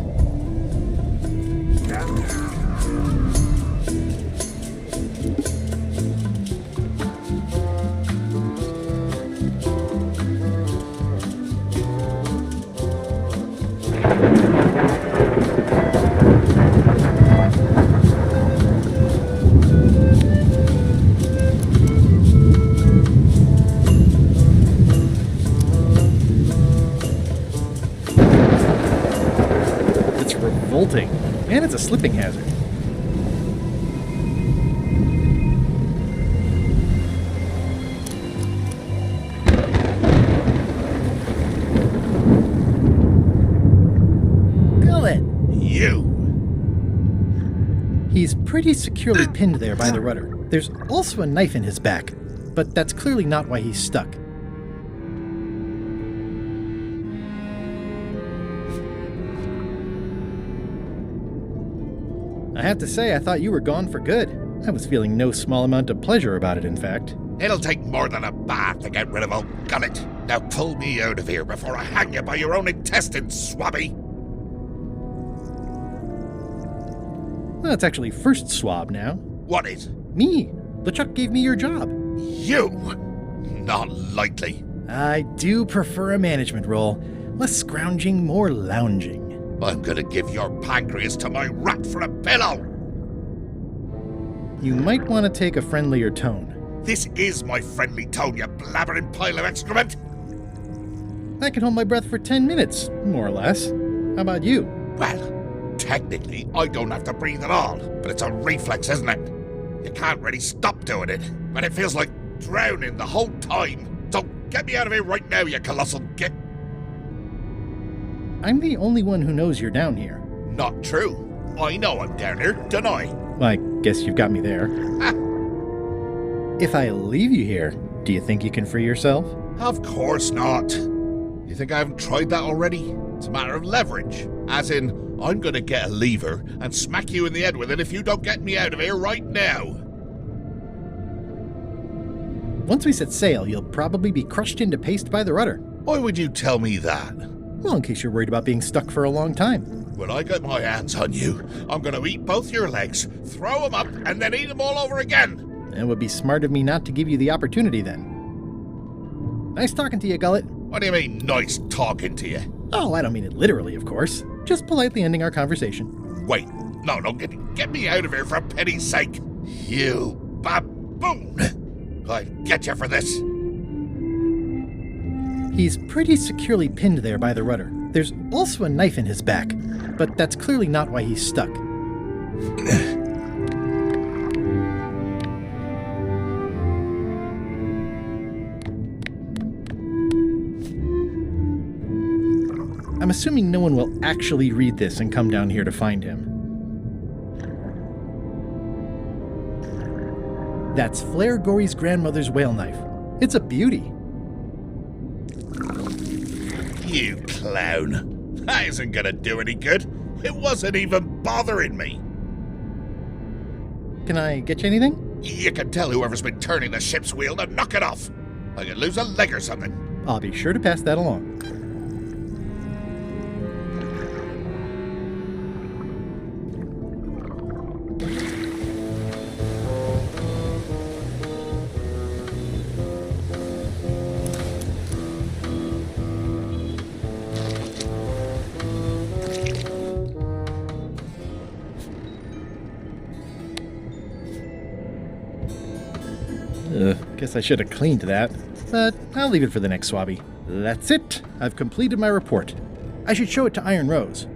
Revolting. And it's a slipping hazard. Gilbert! You! He's pretty securely pinned there by the rudder. There's also a knife in his back, but that's clearly not why he's stuck. I have to say, I thought you were gone for good. I was feeling no small amount of pleasure about it, in fact. It'll take more than a bath to get rid of old Gullet. Now pull me out of here before I hang you by your own intestines, swabby! Well, it's actually first swab now. What is? Me. LeChuck gave me your job. You? Not likely. I do prefer a management role. Less scrounging, more lounging. I'm gonna give your pancreas to my rat for a pillow! You might want to take a friendlier tone. This is my friendly tone, you blabbering pile of excrement! I can hold my breath for 10 minutes, more or less. How about you? Well, technically, I don't have to breathe at all, but it's a reflex, isn't it? You can't really stop doing it, but it feels like drowning the whole time. So get me out of here right now, you colossal git! I'm the only one who knows you're down here. Not true. I know I'm down here, don't I? Well, I guess you've got me there. If I leave you here, do you think you can free yourself? Of course not. You think I haven't tried that already? It's a matter of leverage. As in, I'm gonna get a lever and smack you in the head with it if you don't get me out of here right now. Once we set sail, you'll probably be crushed into paste by the rudder. Why would you tell me that? Well, in case you're worried about being stuck for a long time. When I get my hands on you, I'm gonna eat both your legs, throw them up, and then eat them all over again. It would be smart of me not to give you the opportunity then. Nice talking to you, Gullet. What do you mean, nice talking to you? Oh, I don't mean it literally, of course. Just politely ending our conversation. Wait, No, get me out of here for pity's sake. You baboon! I'll get you for this. He's pretty securely pinned there by the rudder. There's also a knife in his back, but that's clearly not why he's stuck. I'm assuming no one will actually read this and come down here to find him. That's Flair Gory's grandmother's whale knife. It's a beauty. You clown. That isn't gonna do any good. It wasn't even bothering me. Can I get you anything? You can tell whoever's been turning the ship's wheel to knock it off. I could lose a leg or something. I'll be sure to pass that along. Guess I should have cleaned that, but I'll leave it for the next swabby. That's it. I've completed my report. I should show it to Iron Rose.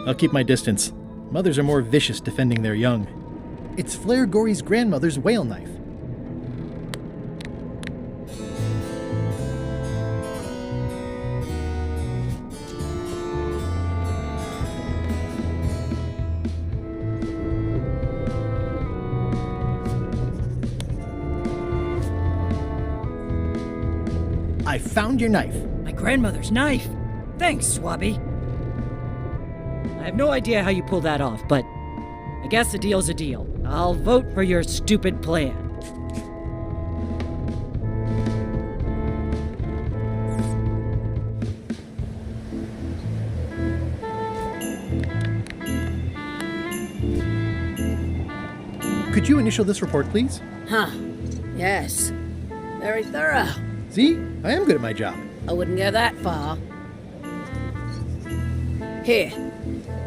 I'll keep my distance. Mothers are more vicious defending their young. It's Flair Gory's grandmother's whale knife. I found your knife. My grandmother's knife? Thanks, Swabby. I have no idea how you pulled that off, but I guess a deal's a deal. I'll vote for your stupid plan. Could you initial this report, please? Huh. Yes. Very thorough. See? I am good at my job. I wouldn't go that far. Here.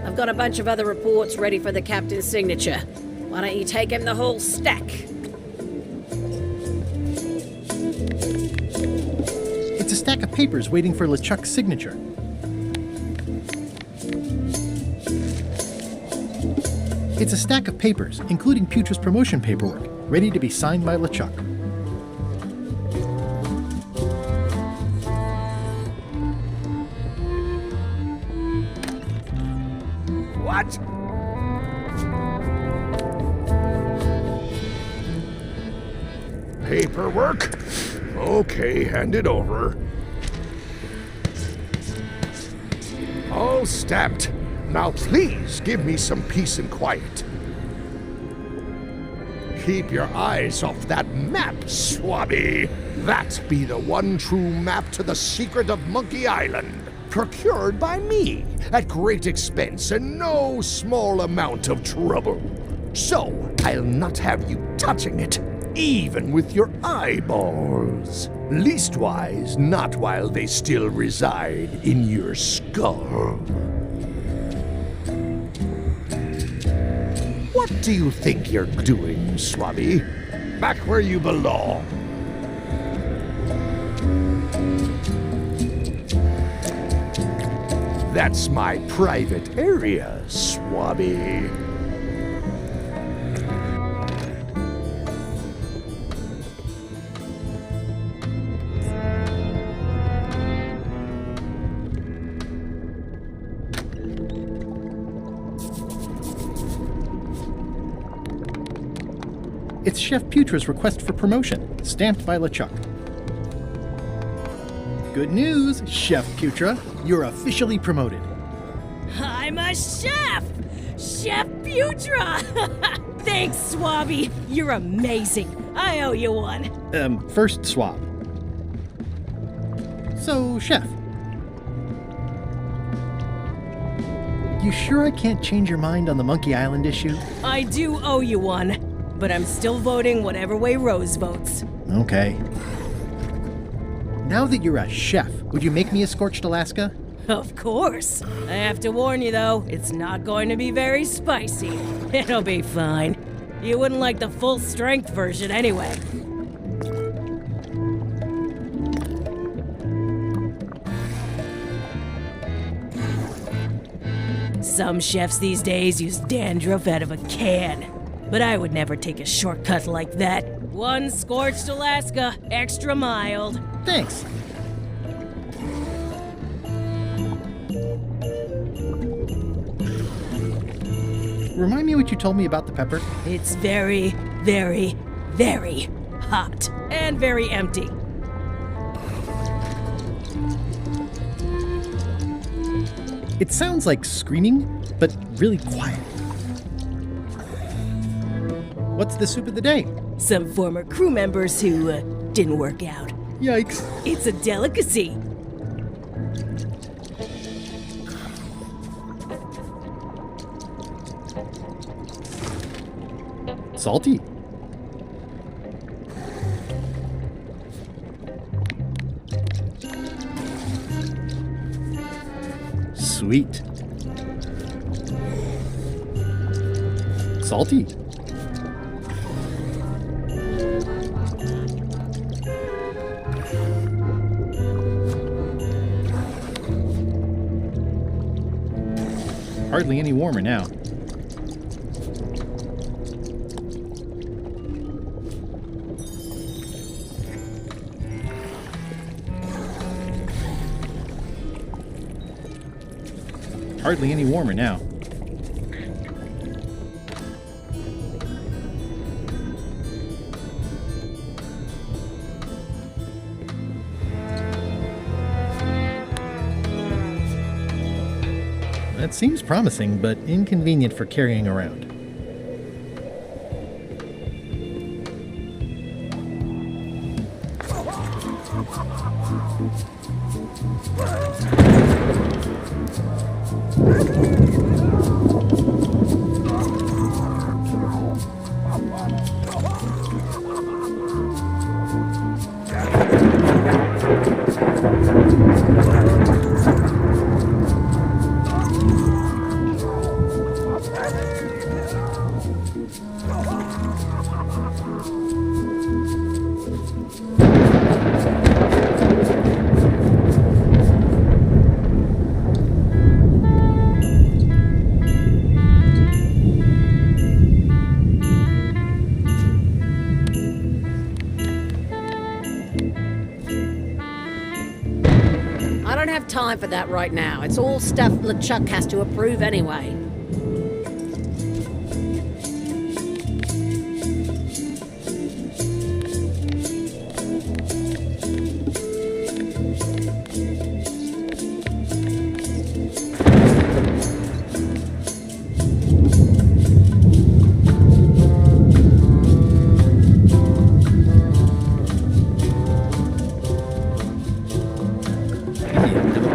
I've got a bunch of other reports ready for the captain's signature. Why don't you take him the whole stack? It's a stack of papers waiting for LeChuck's signature. It's a stack of papers, including Putra's promotion paperwork, ready to be signed by LeChuck. What? Paperwork? Okay, hand it over. All stamped. Now please give me some peace and quiet. Keep your eyes off that map, Swabby. That be the one true map to the secret of Monkey Island. Procured by me at great expense and no small amount of trouble. So I'll not have you touching it, even with your eyeballs. Leastwise, not while they still reside in your skull. What do you think you're doing, Swabby? Back where you belong. That's my private area, Swabby. It's Chef Putra's request for promotion, stamped by LeChuck. Good news, Chef Putra. You're officially promoted. I'm a chef! Chef Putra! Thanks, Swabby. You're amazing. I owe you one. First swab. So, Chef. You sure I can't change your mind on the Monkey Island issue? I do owe you one, but I'm still voting whatever way Rose votes. Okay. Now that you're a chef, would you make me a Scorched Alaska? Of course. I have to warn you though, it's not going to be very spicy. It'll be fine. You wouldn't like the full strength version anyway. Some chefs these days use dandruff out of a can, but I would never take a shortcut like that. One scorched Alaska, extra mild. Thanks. Remind me what you told me about the pepper? It's very, very, very hot and very empty. It sounds like screaming, but really quiet. What's the soup of the day? Some former crew members who didn't work out. Yikes. It's a delicacy. Salty. Sweet. Salty. Hardly any warmer now. Hardly any warmer now. That seems promising, but inconvenient for carrying around. I don't have time for that right now. It's all stuff LeChuck has to approve anyway.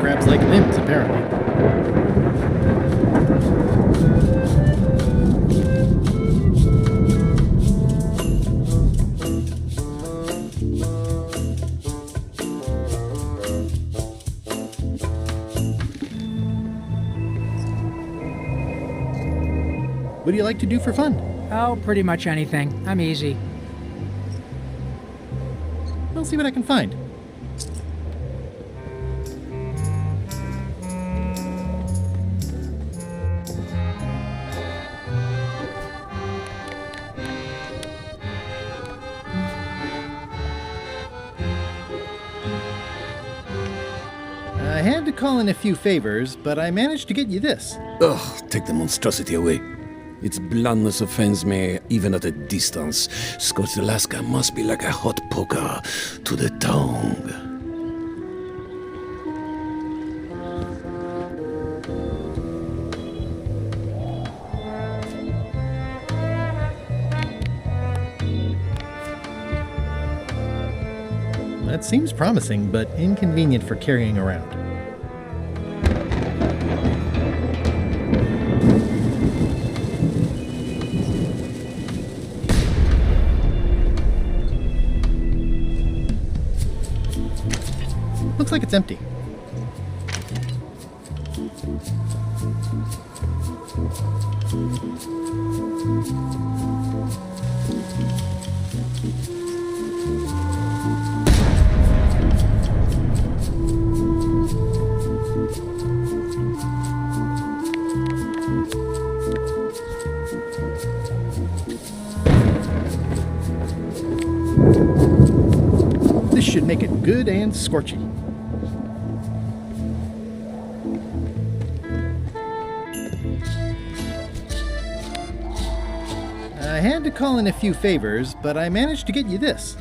Crabs like limbs, apparently. What do you like to do for fun? Oh, pretty much anything. I'm easy. I'll see what I can find. I had to call in a few favors, but I managed to get you this. Ugh, take the monstrosity away. Its blandness offends me, even at a distance. Scorched Alaska must be like a hot poker to the tongue. That seems promising, but inconvenient for carrying around. Looks like it's empty. This should make it good and scorchy. I had to call in a few favors, but I managed to get you this.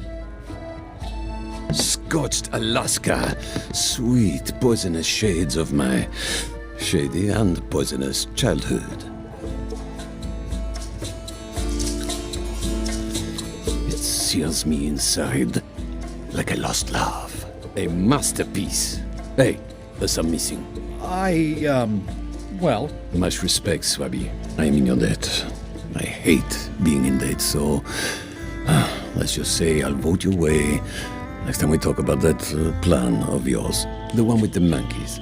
Scorched Alaska, sweet poisonous shades of my shady and poisonous childhood. It seals me inside like a lost love. A masterpiece. Hey, there's some missing. Well... Much respect, Swabby. I am in your debt. I hate being in debt, so let's just say I'll vote your way next time we talk about that plan of yours. The one with the monkeys.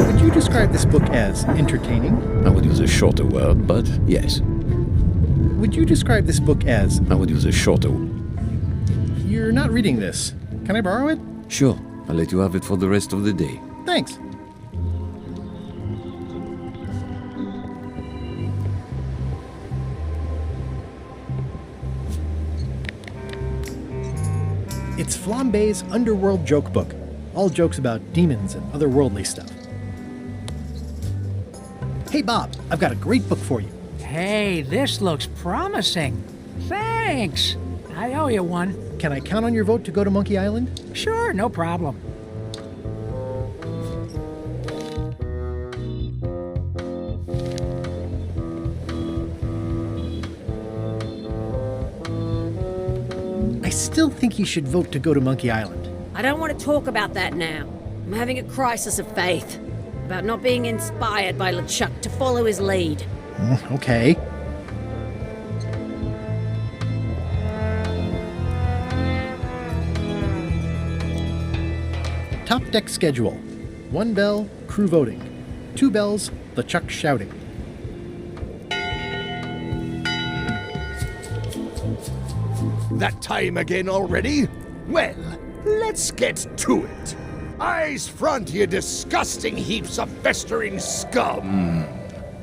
Would you describe this book as entertaining? I would use a shorter word, but yes. Would you describe this book as... I would use a shorter word. You're not reading this. Can I borrow it? Sure. I'll let you have it for the rest of the day. Thanks. It's Flambe's Underworld Joke Book. All jokes about demons and otherworldly stuff. Hey Bob, I've got a great book for you. Hey, this looks promising. Thanks. I owe you one. Can I count on your vote to go to Monkey Island? Sure, no problem. I still think you should vote to go to Monkey Island. I don't want to talk about that now. I'm having a crisis of faith about not being inspired by LeChuck to follow his lead. Okay. Top deck schedule. 1 bell, crew voting. 2 bells, LeChuck shouting. That time again already? Well, let's get to it. Eyes front, you disgusting heaps of festering scum!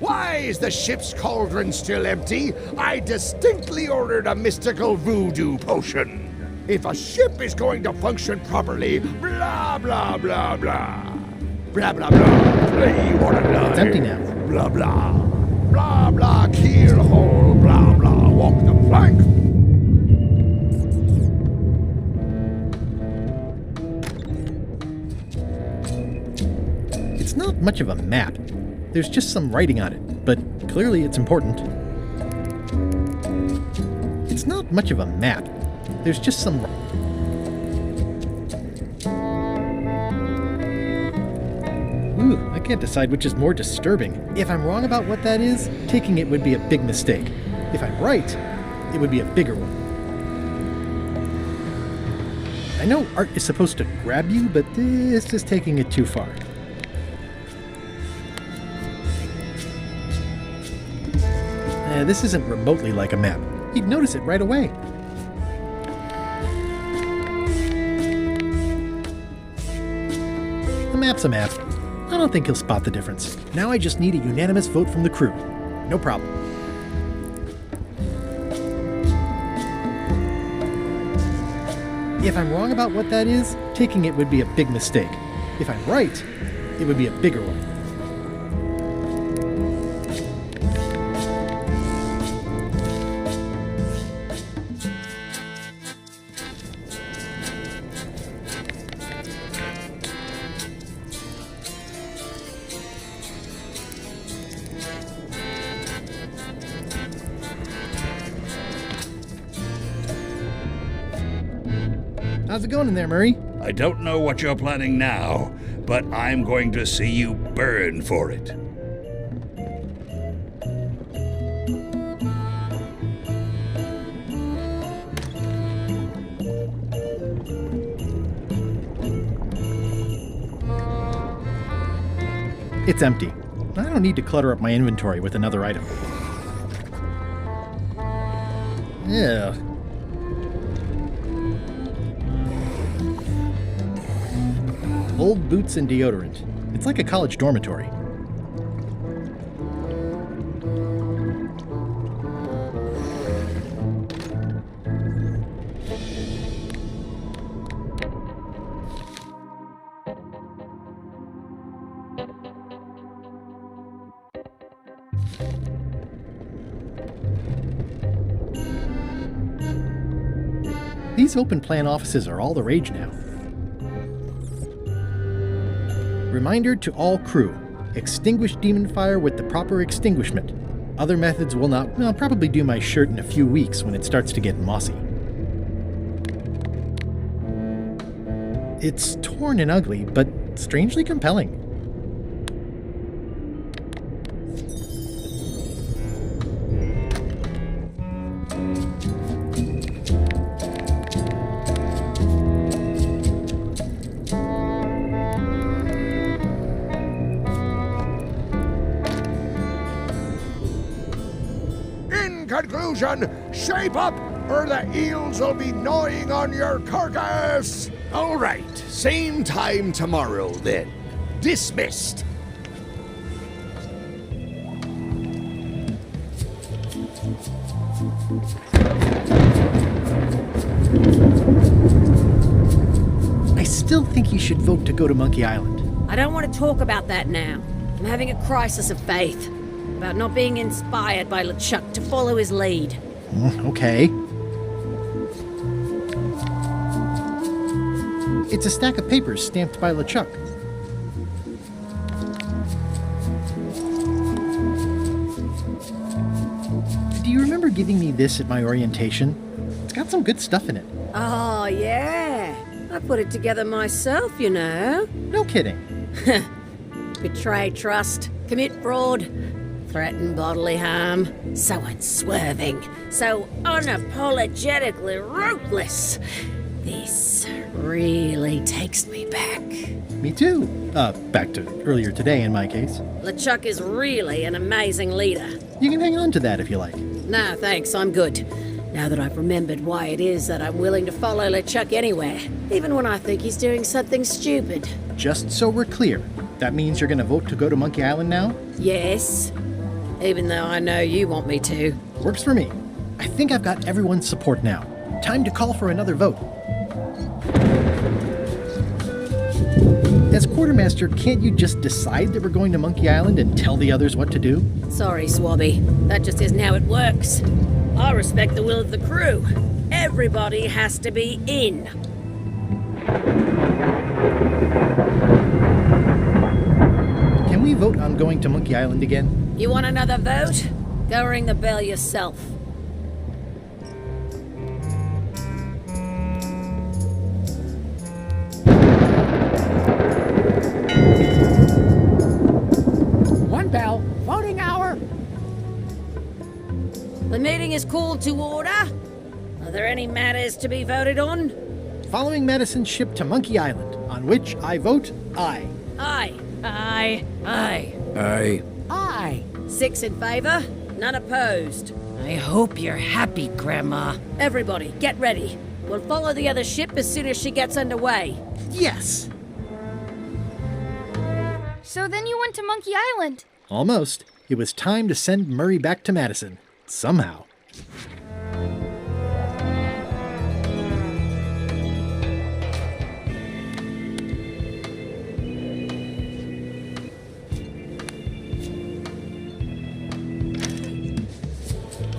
Why is the ship's cauldron still empty? I distinctly ordered a mystical voodoo potion. If a ship is going to function properly, blah, blah, blah, blah. Blah, blah, blah. Play what a lie. It's empty now. Blah, blah. Blah, blah, keel hole, blah, blah. Walk the plank. It's not much of a map. There's just some writing on it, but clearly it's important. It's not much of a map. There's just some... Ooh, I can't decide which is more disturbing. If I'm wrong about what that is, taking it would be a big mistake. If I'm right, it would be a bigger one. I know art is supposed to grab you, but this is taking it too far. This isn't remotely like a map. You'd notice it right away. A map's a map. I don't think he'll spot the difference. Now I just need a unanimous vote from the crew. No problem. If I'm wrong about what that is, taking it would be a big mistake. If I'm right, it would be a bigger one. How's it going in there, Murray? I don't know what you're planning now, but I'm going to see you burn for it. It's empty. I don't need to clutter up my inventory with another item. Yeah. Old boots and deodorant. It's like a college dormitory. These open plan offices are all the rage now. Reminder to all crew. Extinguish demon fire with the proper extinguishment. Other methods will not. I'll probably do my shirt in a few weeks when it starts to get mossy. It's torn and ugly, but strangely compelling. Conclusion, shape up or the eels will be gnawing on your carcass. All right, same time tomorrow then. Dismissed. I still think you should vote to go to Monkey Island. I don't want to talk about that now. I'm having a crisis of faith. About not being inspired by LeChuck to follow his lead. Okay. It's a stack of papers stamped by LeChuck. Do you remember giving me this at my orientation? It's got some good stuff in it. Oh, yeah. I put it together myself, you know. No kidding. Betray trust, commit fraud, threaten bodily harm. So unswerving, so unapologetically ruthless. This really takes me back. Me too. Back to earlier today in my case. LeChuck is really an amazing leader. You can hang on to that if you like. No, thanks, I'm good. Now that I've remembered why it is that I'm willing to follow LeChuck anywhere, even when I think he's doing something stupid. Just so we're clear, that means you're gonna vote to go to Monkey Island now? Yes. Even though I know you want me to. Works for me. I think I've got everyone's support now. Time to call for another vote. As quartermaster, can't you just decide that we're going to Monkey Island and tell the others what to do? Sorry, Swabby. That just isn't how it works. I respect the will of the crew. Everybody has to be in. Can we vote on going to Monkey Island again? You want another vote? Go ring the bell yourself. One bell. Voting hour. The meeting is called to order. Are there any matters to be voted on? Following Madison's ship to Monkey Island, on which I vote aye. Aye. Aye. Aye. Aye. Aye. 6 in favor, none opposed. I hope you're happy, Grandma. Everybody, get ready. We'll follow the other ship as soon as she gets underway. Yes! So then you went to Monkey Island. Almost. It was time to send Murray back to Madison. Somehow.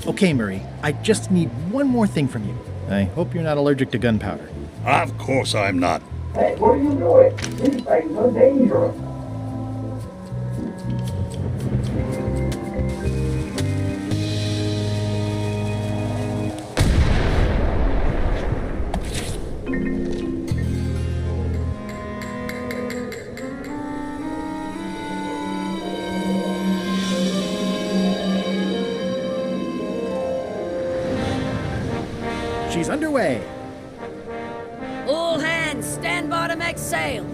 Okay, Murray, I just need one more thing from you. I hope you're not allergic to gunpowder. Of course I'm not. Hey, what are you doing? These things are dangerous. She's underway. All hands, stand by to make sail.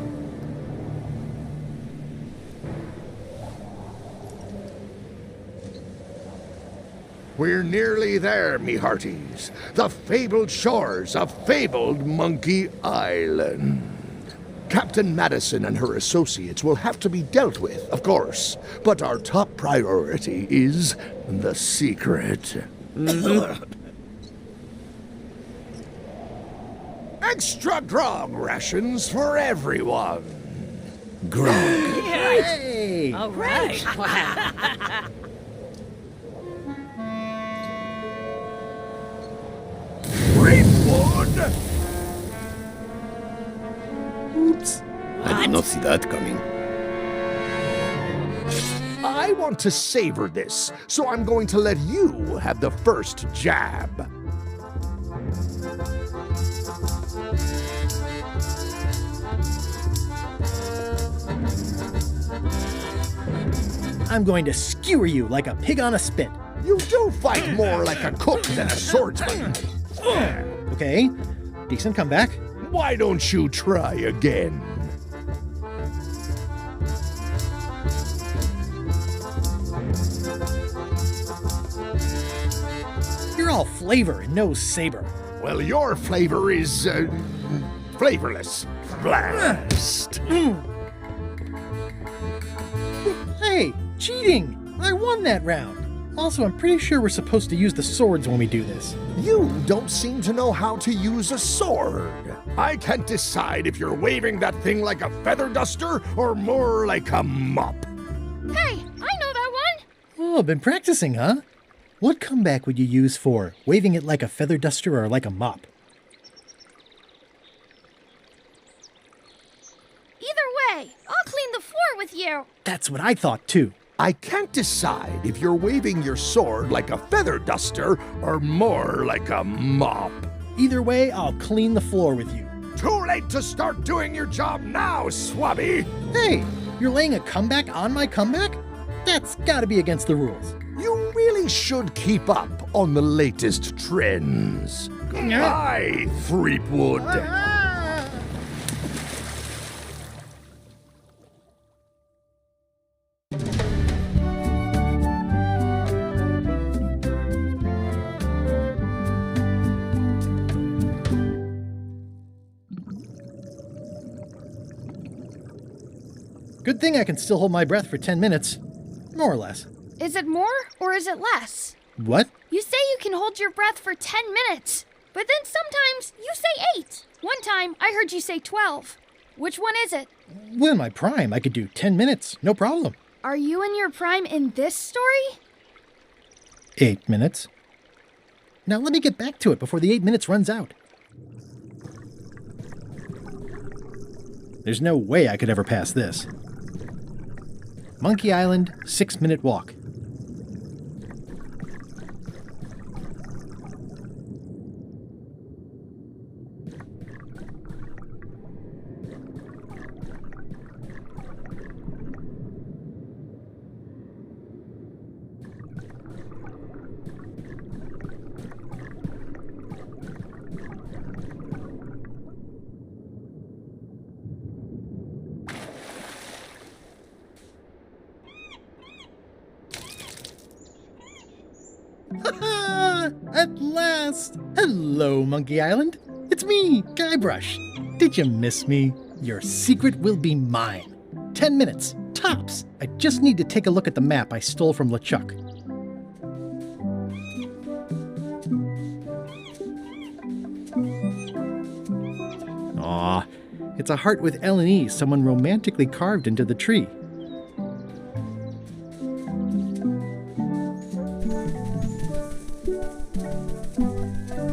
We're nearly there, me hearties. The fabled shores of fabled Monkey Island. Captain Madison and her associates will have to be dealt with, of course, but our top priority is the secret. Extra grog rations for everyone. Grog. Yes. Hey! All right. see that coming. I want to savor this, so I'm going to let you have the first jab. I'm going to skewer you like a pig on a spit. You do fight more like a cook than a swordsman. Okay, decent comeback. Why don't you try again? You're all flavor and no saber. Well, your flavor is, flavorless. Blast. Hey, cheating! I won that round. Also, I'm pretty sure we're supposed to use the swords when we do this. You don't seem to know how to use a sword. I can't decide if you're waving that thing like a feather duster or more like a mop. Hey, I know that one! Oh, been practicing, huh? What comeback would you use for waving it like a feather duster or like a mop? Either way, I'll clean the floor with you. That's what I thought, too. I can't decide if you're waving your sword like a feather duster or more like a mop. Either way, I'll clean the floor with you. Too late to start doing your job now, Swabby! Hey, you're laying a comeback on my comeback? That's gotta be against the rules. You really should keep up on the latest trends. Hi, Threepwood. Good thing I can still hold my breath for 10 minutes. More or less. Is it more or is it less? What? You say you can hold your breath for 10 minutes, but then sometimes you say 8. One time I heard you say 12. Which one is it? Well, in my prime, I could do 10 minutes, no problem. Are you in your prime in this story? 8 minutes. Now let me get back to it before the 8 minutes runs out. There's no way I could ever pass this. Monkey Island, 6-minute walk. At last! Hello, Monkey Island. It's me, Guybrush. Did you miss me? Your secret will be mine. 10 minutes, tops. I just need to take a look at the map I stole from LeChuck. Aw, it's a heart with L and E someone romantically carved into the tree.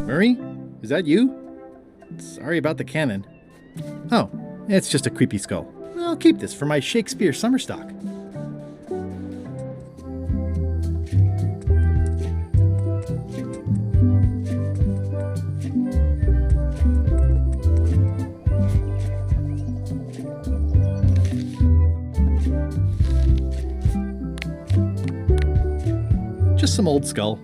Murray? Is that you? Sorry about the cannon. Oh, it's just a creepy skull. I'll keep this for my Shakespeare summer stock. Just some old skull.